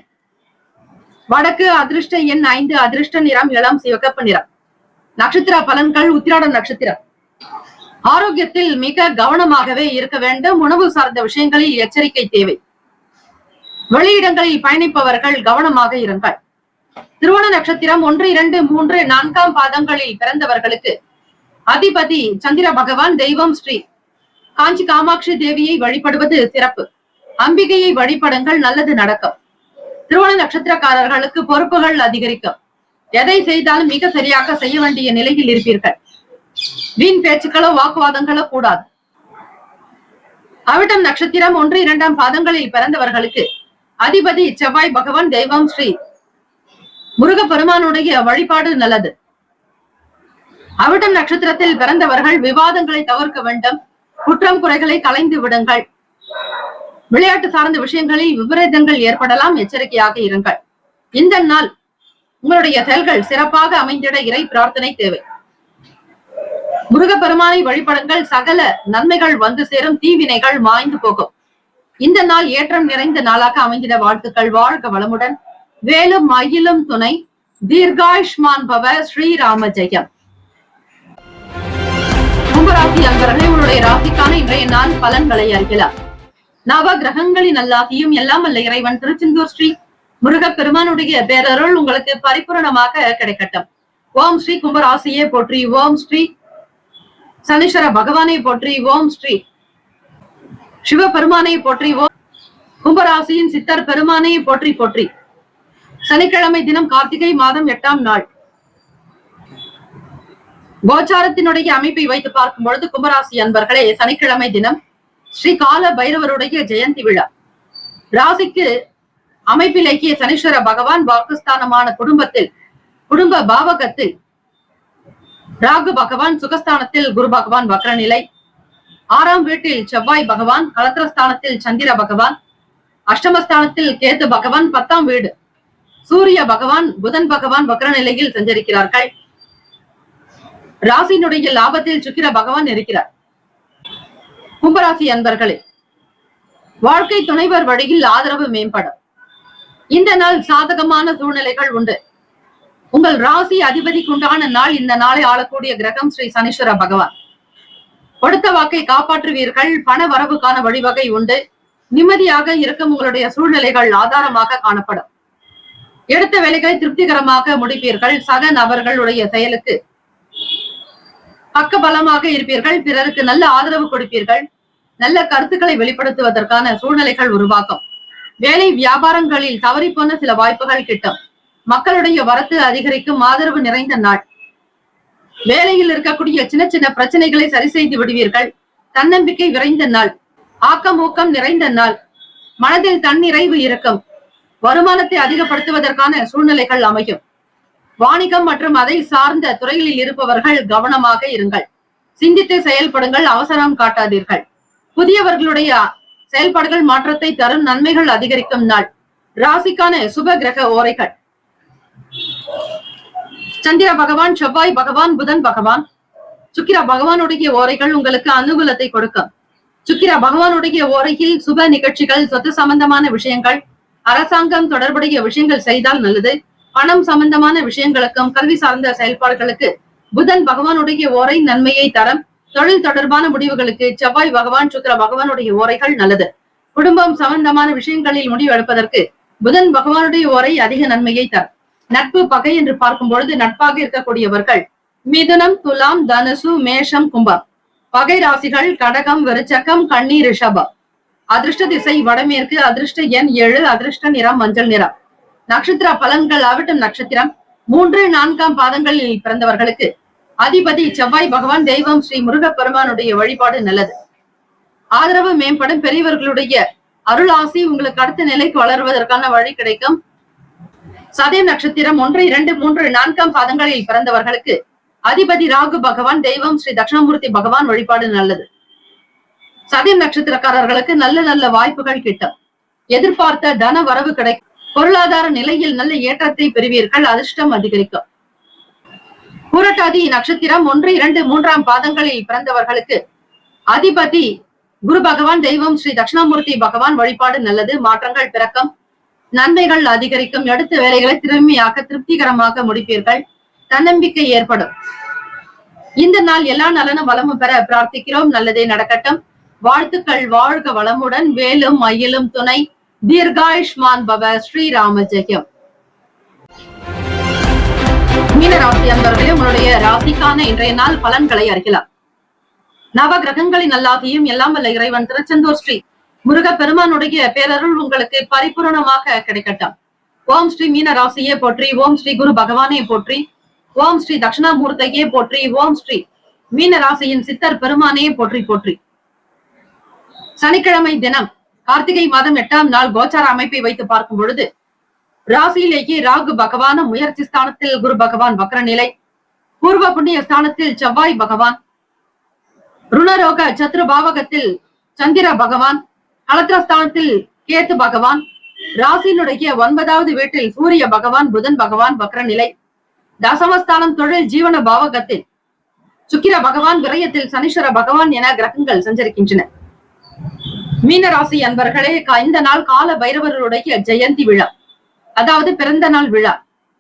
வடக்கு. அதிர்ஷ்ட எண் 5. அதிர்ஷ்ட நிறம் இளம் சிவகப்பு நிறம். நட்சத்திர பலன்கள். உத்திராடம் நட்சத்திரம். ஆரோக்கியத்தில் மிக கவனமாகவே இருக்க வேண்டும். உணவு சார்ந்த விஷயங்களில் எச்சரிக்கை தேவை. வெளியிடங்களில் பயணிப்பவர்கள் கவனமாக இருங்கள். திருவோண நட்சத்திரம் 1, 2, 3, 4 பாதங்களில் பிறந்தவர்களுக்கு அதிபதி சந்திர பகவான், தெய்வம் ஸ்ரீ காஞ்சி காமாட்சி தேவியை வழிபடுவது சிறப்பு. அம்பிகையை வழிபடுங்கள், நல்லது நடக்கும். திருவோண நட்சத்திரக்காரர்களுக்கு பொறுப்புகள் அதிகரிக்கும். எதை செய்தாலும் மிக சரியாக செய்ய வேண்டிய நிலையில் இருப்பீர்கள். வீண் பேச்சுக்களோ வாக்குவாதங்களோ கூடாது. அவிட்டம் நட்சத்திரம் 1, 2 பாதங்களில் பிறந்தவர்களுக்கு அதிபதி செவ்வாய் பகவான், தெய்வம் ஸ்ரீ முருகப்பெருமானுடைய வழிபாடு நல்லது. அவிட்டம் நட்சத்திரத்தில் பிறந்தவர்கள் விவாதங்களை தவிர்க்க வேண்டும். குற்றம் குறைகளை களைந்து விடுங்கள். விளையாட்டு சார்ந்த விஷயங்களில் விபரீதங்கள் ஏற்படலாம், எச்சரிக்கையாக இருங்கள். இந்த நாள் உங்களுடைய செயல்கள் சிறப்பாக அமைந்திட இறை பிரார்த்தனை தேவை. முருகப்பெருமானை வழிபடுங்கள், சகல நன்மைகள் வந்து சேரும், தீவினைகள் மாய்ந்து போகும். இந்த நாள் ஏற்றம் நிறைந்த நாளாக அமைந்திட வாழ்த்துக்கள். வாழ்க வளமுடன். வேலும் மயிலும் துணை. தீர்காயுஷ்மான் பவ. ஸ்ரீராம ஜெயம். கும்பராசி அன்பர்களே, உங்களுடைய ராசிக்கான இன்றைய நாள் பலன்களை அறிகிறார். நவ கிரகங்களின் அல்லாசியும் எல்லாம் அல்ல இறைவன் திருச்செந்தூர் ஸ்ரீ முருகப்பெருமானுடைய பேரருள் உங்களுக்கு பரிபூரணமாக கிடைக்கட்டும். ஓம் ஸ்ரீ கும்பராசியே போற்றி. ஓம் ஸ்ரீ சனீஸ்வர பகவானை போற்றி. ஓம் ஸ்ரீ சிவபெருமானை போற்றி. ஓம் கும்பராசியின் சித்தர் பெருமானை போற்றி போற்றி. சனிக்கிழமை தினம் கார்த்திகை மாதம் 8ஆம் நாள். கோச்சாரத்தினுடைய அமைப்பை வைத்து பார்க்கும் பொழுது கும்பராசி அன்பர்களே, சனிக்கிழமை தினம் ஸ்ரீ கால பைரவருடைய ஜெயந்தி விழா. ராசிக்கு அமைப்பிலேக்கிய சனீஸ்வர பகவான் வாக்குஸ்தானமான குடும்ப பாவகத்தில் ராகு பகவான், சுகஸ்தானத்தில் குரு பகவான் வக்ரநிலை, 6ஆம் வீட்டில் செவ்வாய் பகவான், கலத்திரஸ்தானத்தில் சந்திர பகவான், அஷ்டமஸ்தானத்தில் கேது பகவான், 10ஆம் வீடு சூரிய பகவான், புதன் பகவான் வக்ரநிலையில் சஞ்சரிக்கிறார்கள். ராசியினுடைய லாபத்தில் சுக்கிர பகவான் இருக்கிறார். கும்பராசி அன்பர்களே, வாழ்க்கை துணைவர் வழியில் ஆதரவு மேம்படும். இந்த நாள் சாதகமான சூழ்நிலைகள் உண்டு. உங்கள் ராசி அதிபதிக்குண்டான நாள். இந்த நாளை ஆளக்கூடிய கிரகம் ஸ்ரீ சனீஸ்வர பகவான். கொடுத்த வாக்கை காப்பாற்றுவீர்கள். பண வரவுக்கான வழிவகை உண்டு. நிம்மதியாக இருக்கும் உங்களுடைய சூழ்நிலைகள் ஆதாரமாக காணப்படும். எடுத்த வேலைகளை திருப்திகரமாக முடிப்பீர்கள். சக நபர்களுடைய செயலுக்கு பக்க பலமாக இருப்பீர்கள். பிறருக்கு நல்ல ஆதரவு கொடுப்பீர்கள். நல்ல கருத்துக்களை வெளிப்படுத்துவதற்கான சூழ்நிலைகள் உருவாக்கும். வேலை வியாபாரங்களில் தவறிப்போன சில வாய்ப்புகள் கிட்டும். மக்களுடைய வரத்து அதிகரிக்கும். ஆதரவு நிறைந்த நாள். வேலையில் இருக்கக்கூடிய சின்ன சின்ன பிரச்சனைகளை சரி செய்து விடுவீர்கள். தன்னம்பிக்கை விரைந்த நாள். ஆக்கம் ஊக்கம் நிறைந்த நாள். மனதில் தன்னிறைவு இருக்கும். வருமானத்தை அதிகப்படுத்துவதற்கான சூழ்நிலைகள் அமையும். வாணிகம் மற்றும் அதை சார்ந்த துறைகளில் இருப்பவர்கள் கவனமாக இருங்கள். சிந்தித்து செயல்படுங்கள். அவசரம் காட்டாதீர்கள். புதியவர்களுடைய செயல்பாடுகள் மாற்றத்தை தரும். நன்மைகள் அதிகரிக்கும் நாள். ராசிக்கான சுப கிரக ஓரைகள்: சந்திர பகவான், செவ்வாய் பகவான், புதன் பகவான். சுக்கிர பகவானுடைய ஓரைகள் உங்களுக்கு அனுகூலத்தை கொடுக்கும். சுக்கிர பகவானுடைய ஓரையில் சுப நிகழ்ச்சிகள், சொத்து சம்பந்தமான விஷயங்கள், அரசாங்கம் தொடர்புடைய விஷயங்கள் செய்தால் நல்லது. பணம் சம்பந்தமான விஷயங்களுக்கும் கல்வி சார்ந்த செயல்பாடுகளுக்கு புதன் பகவானுடைய ஓரை நன்மையை தரும். தொழில் தொடர்பான முடிவுகளுக்கு செவ்வாய் பகவான், சுக்கிர பகவானுடைய ஓரைகள் நல்லது. குடும்பம் சம்பந்தமான விஷயங்களில் முடிவு எடுப்பதற்கு புதன் பகவானுடைய ஓரை அதிக நன்மையை தரும். நட்பு பகை என்று பார்க்கும் பொழுது நட்பாக இருக்கக்கூடியவர்கள் மிதுனம், துலாம், தனுசு, மேஷம், கும்பம். பகை ராசிகள் கடகம், விருச்சகம், கன்னி, ரிஷபம். அதிர்ஷ்ட திசை வடமேற்கு. அதிர்ஷ்ட எண் 7. அதிர்ஷ்ட நிறம் மஞ்சள் நிறம். நட்சத்திர பலன்கள்: அவிட்டம் நட்சத்திரம் 3, 4ஆம் பாதங்களில் பிறந்தவர்களுக்கு அதிபதி செவ்வாய் பகவான், தெய்வம் ஸ்ரீ முருகப்பெருமானுடைய வழிபாடு நல்லது. ஆதரவு மேம்படும். பெரியவர்களுடைய அருளாசி உங்களுக்கு அடுத்த நிலைக்கு வளருவதற்கான வழி கிடைக்கும். சதயம் நட்சத்திரம் 1, 2, 3, 4ஆம் பாதங்களில் பிறந்தவர்களுக்கு அதிபதி ராகு பகவான், தெய்வம் ஸ்ரீ தட்சிணாமூர்த்தி பகவான் வழிபாடு நல்லது. சதயம் நட்சத்திரக்காரர்களுக்கு நல்ல நல்ல வாய்ப்புகள் கிட்டும். எதிர்பார்த்த தன வரவு கிடைக்கும். பொருளாதார நிலையில் நல்ல ஏற்றத்தை பெறுவீர்கள். அதிர்ஷ்டம் அதிகரிக்கும். பூரட்டாதி நட்சத்திரம் 1, 2, 3ஆம் பாதங்களில் பிறந்தவர்களுக்கு அதிபதி குரு பகவான், தெய்வம் ஸ்ரீ தட்சிணாமூர்த்தி பகவான் வழிபாடு நல்லது. மாற்றங்கள் பிறக்கும். நன்மைகள் அதிகரிக்கும். எடுத்த வேலைகளை திறமையாக திருப்திகரமாக முடிப்பீர்கள். தன்னம்பிக்கை ஏற்படும். இந்த நாள் எல்லா நலனும் வளமும் பெற பிரார்த்திக்கிறோம். நல்லதே நடக்கட்டும். வாழ்த்துக்கள். வாழ்க வளமுடன். வேலும் மயிலும் துணை. தீர்காயுஷ்மான் பவ. ஸ்ரீராம ஜெயம். மீன ராசி அன்பர்களே, உங்களுடைய ராசிக்கான இன்றைய நாள் பலன்களை அறியலாம். நவ கிரகங்களின் நல்லாகியும் எல்லாம் வல்ல இறைவன் திருச்செந்தூர் ஸ்ரீ முருக பெருமானுடைய பேரருள் உங்களுக்கு பரிபூரணமாக கிடைக்கட்டும். ஓம் ஸ்ரீ மீன ராசியே போற்றி, ஓம் ஸ்ரீ குரு பகவானே போற்றி, ஓம் ஸ்ரீ தட்சிணாமூர்த்தியே போற்றி, ஓம் ஸ்ரீ மீன ராசியின் சித்தர் பெருமானே போற்றி போற்றி. சனிக்கிழமை தினம் கார்த்திகை மாதம் 8ஆம் நாள் கோச்சார அமைப்பை வைத்து பார்க்கும் பொழுது ராசியிலேயே ராகு பகவான், முயற்சி ஸ்தானத்தில் குரு பகவான் வக்ர நிலை, பூர்வ புண்ணிய ஸ்தானத்தில் செவ்வாய் பகவான், ருணரோக சத்ரு பாவகத்தில் சந்திர பகவான், கலத்திரஸ்தானத்தில் கேத்து பகவான், ராசியினுடைய 9வது வீட்டில் சூரிய பகவான், புதன் பகவான் வக்ர நிலை, தசமஸ்தானம் தொழில் ஜீவன பாவகத்தில் சுக்கிர பகவான், விரயத்தில் சனீஸ்வர பகவான் என கிரகங்கள் சஞ்சரிக்கின்றன. மீனராசி அன்பர்களே, இந்த நாள் கால பைரவருடைய ஜெயந்தி விழா, அதாவது பிறந்த நாள் விழா.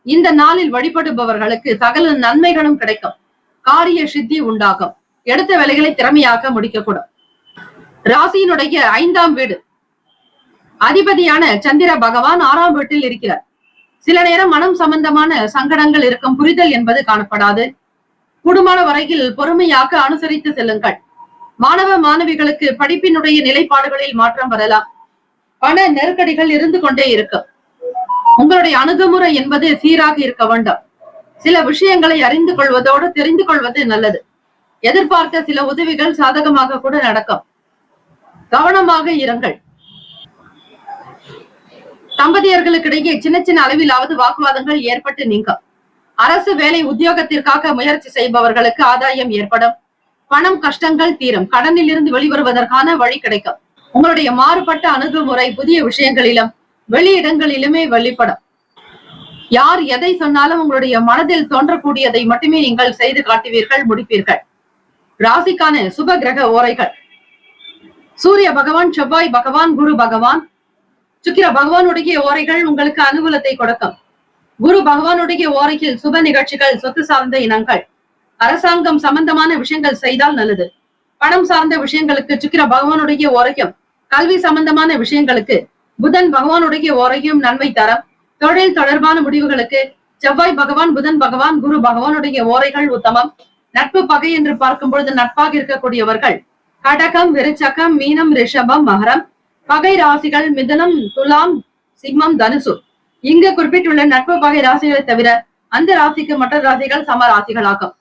இந்த நாளில் வழிபடுபவர்களுக்கு சகல நன்மைகளும் கிடைக்கும், காரிய சித்தி உண்டாகும், எடுத்த வேலைகளை திறமையாக முடிக்கக்கூடும். ராசியினுடைய 5ஆம் வீடு அதிபதியான சந்திர பகவான் 6ஆம் வீட்டில் இருக்கிறார். சில நேரம் மனம் சம்பந்தமான சங்கடங்கள் இருக்கும், புரிதல் என்பது காணப்படாது. கூடுமான வரையில் பொறுமையாக அனுசரித்து செல்லுங்கள். மாணவ மாணவிகளுக்கு படிப்பினுடைய நிலைப்பாடுகளில் மாற்றம் வரலாம். பண நெருக்கடிகள் இருந்து கொண்டே இருக்கும். உங்களுடைய அணுகுமுறை என்பது சீராக இருக்க வேண்டும். சில விஷயங்களை அறிந்து கொள்வதோடு தெரிந்து கொள்வது நல்லது. எதிர்பார்த்த சில உதவிகள் சாதகமாக கூட நடக்கும். கவனமாக இருங்கள். தம்பதியர்களுக்கிடையே சின்ன சின்ன அளவிலாவது வாக்குவாதங்கள் ஏற்பட்டு நீங்கும். அரசு வேலை உத்தியோகத்திற்காக முயற்சி செய்பவர்களுக்கு ஆதாயம் ஏற்படும். பணம் கஷ்டங்கள் தீரும். கடனில் இருந்து வெளிவருவதற்கான வழி கிடைக்கும். உங்களுடைய மாறுபட்ட அணுகுமுறை புதிய விஷயங்களிலும் வெளியிடங்களிலுமே வெளிப்படும். யார் எதை சொன்னாலும் உங்களுடைய மனதில் தோன்றக்கூடியதை மட்டுமே நீங்கள் செய்து காட்டுவீர்கள், முடிப்பீர்கள். ராசிக்கான சுப கிரக ஓரைகள்: சூரிய பகவான், செவ்வாய் பகவான், குரு பகவான், சுக்கிர பகவானுடைய ஓரைகள் உங்களுக்கு அனுகூலத்தை கொடுக்கும். குரு பகவானுடைய ஓரையில் சுப நிகழ்ச்சிகள், சொத்து சார்ந்த இனங்கள், அரசாங்கம் சம்பந்தமான விஷயங்கள் செய்தால் நல்லது. பணம் சார்ந்த விஷயங்களுக்கு சுக்கிர பகவானுடைய ஓரையும், கல்வி சம்பந்தமான விஷயங்களுக்கு புதன் பகவானுடைய ஓரையும் நன்மை தரும். தொழில் தொடர்பான முடிவுகளுக்கு செவ்வாய் பகவான், புதன் பகவான், குரு பகவானுடைய ஓரைகள் உத்தமம். நட்பு பகை என்று பார்க்கும் பொழுது நட்பாக இருக்கக்கூடியவர்கள் கடகம், விருச்சகம், மீனம், ரிஷபம், மகரம். பகை ராசிகள் மிதுனம், துலாம், சிம்மம், தனுசு. இங்கு குறிப்பிட்டுள்ள நட்பு பகை ராசிகளை தவிர அந்த ராசிக்கு மற்ற ராசிகள் சம ராசிகளாகும்.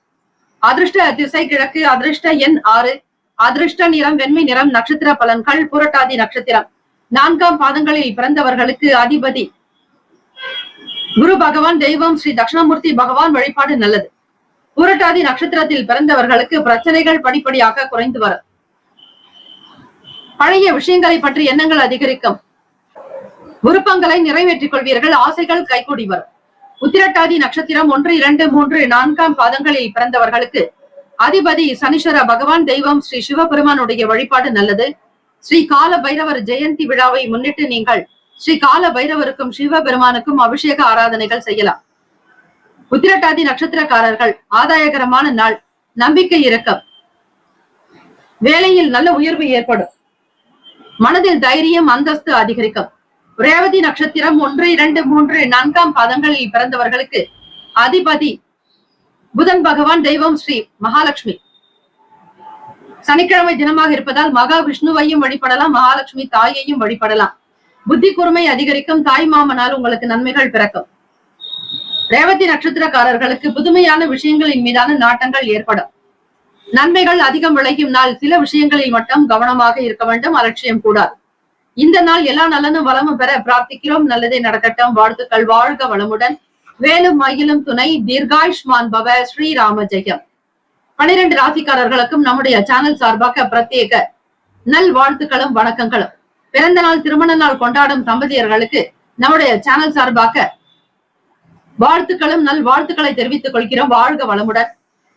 அதிர்ஷ்ட திசை கிழக்கு, அதிர்ஷ்ட எண் 6, அதிர்ஷ்ட நிறம் வெண்மை நிறம். நட்சத்திர பலன்கள்: புரட்டாதி நட்சத்திரம் 4ஆம் பாதங்களில் பிறந்தவர்களுக்கு அதிபதி குரு பகவான், தெய்வம் ஸ்ரீ தட்சிணாமூர்த்தி பகவான் வழிபாடு நல்லது. புரட்டாதி நட்சத்திரத்தில் பிறந்தவர்களுக்கு பிரச்சனைகள் படிப்படியாக குறைந்து வரும். பழைய விஷயங்களை பற்றி எண்ணங்கள் அதிகரிக்கும். விருப்பங்களை நிறைவேற்றிக் கொள்வீர்கள். ஆசைகள் கைகூடி வரும். உத்திரட்டாதி நட்சத்திரம் 1, 2, 3, 4ஆம் பாதங்களில் பிறந்தவர்களுக்கு அதிபதி சனீஸ்வர பகவான், தெய்வம் ஸ்ரீ சிவபெருமானுடைய வழிபாடு நல்லது. ஸ்ரீ கால பைரவர் ஜெயந்தி விழாவை முன்னிட்டு நீங்கள் ஸ்ரீ கால பைரவருக்கும் சிவபெருமானுக்கும் அபிஷேக ஆராதனைகள் செய்யலாம். உத்திரட்டாதி நட்சத்திரக்காரர்கள் ஆதாயகரமான நாள், நம்பிக்கை இருக்கும். வேலையில் நல்ல உயர்வு ஏற்படும். மனதில் தைரியம், அந்தஸ்து அதிகரிக்கும். ரேவதி நட்சத்திரம் 1, 2, 3, 4ஆம் பாதங்களில் பிறந்தவர்களுக்கு அதிபதி புதன் பகவான், தெய்வம் ஸ்ரீ மகாலட்சுமி. சனிக்கிழமை தினமாக இருப்பதால் மகா விஷ்ணுவையும் வழிபடலாம், மகாலட்சுமி தாயையும் வழிபடலாம். புத்தி கூர்மை அதிகரிக்கும். தாய் மாமனால் உங்களுக்கு நன்மைகள் பிறக்கும். ரேவதி நட்சத்திரக்காரர்களுக்கு புதுமையான விஷயங்களின் மீதான நாட்டங்கள் ஏற்படும். நன்மைகள் அதிகம் விளையும் நாள். சில விஷயங்களில் மட்டும் கவனமாக இருக்க வேண்டும், அலட்சியம் கூடாது. இந்த நாள் எல்லா நலனும் வளமும் பெற பிரார்த்திக்கிறோம். நல்லதே நடக்கட்டும். வாழ்த்துக்கள். வாழ்க வளமுடன். வேலும் மயிலும் துணை. தீர்காயுஷ்மான் பவ. ஸ்ரீராம ஜெயம். 12 ராசிக்காரர்களுக்கும் நம்முடைய சேனல் சார்பாக பிரத்யேக நல் வாழ்த்துக்களும் வணக்கங்களும். பிறந்த நாள், திருமண நாள் கொண்டாடும் தம்பதியர்களுக்கு நம்முடைய சேனல் சார்பாக வாழ்த்துக்களும் நல் வாழ்த்துக்களை தெரிவித்துக் கொள்கிறோம். வாழ்க வளமுடன்.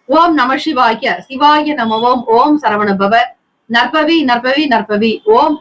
ஓம் நம சிவாய. சிவாய நம. ஓம். ஓம் சரவண பவ. நற்பவி நற்பவி நற்பவி. ஓம்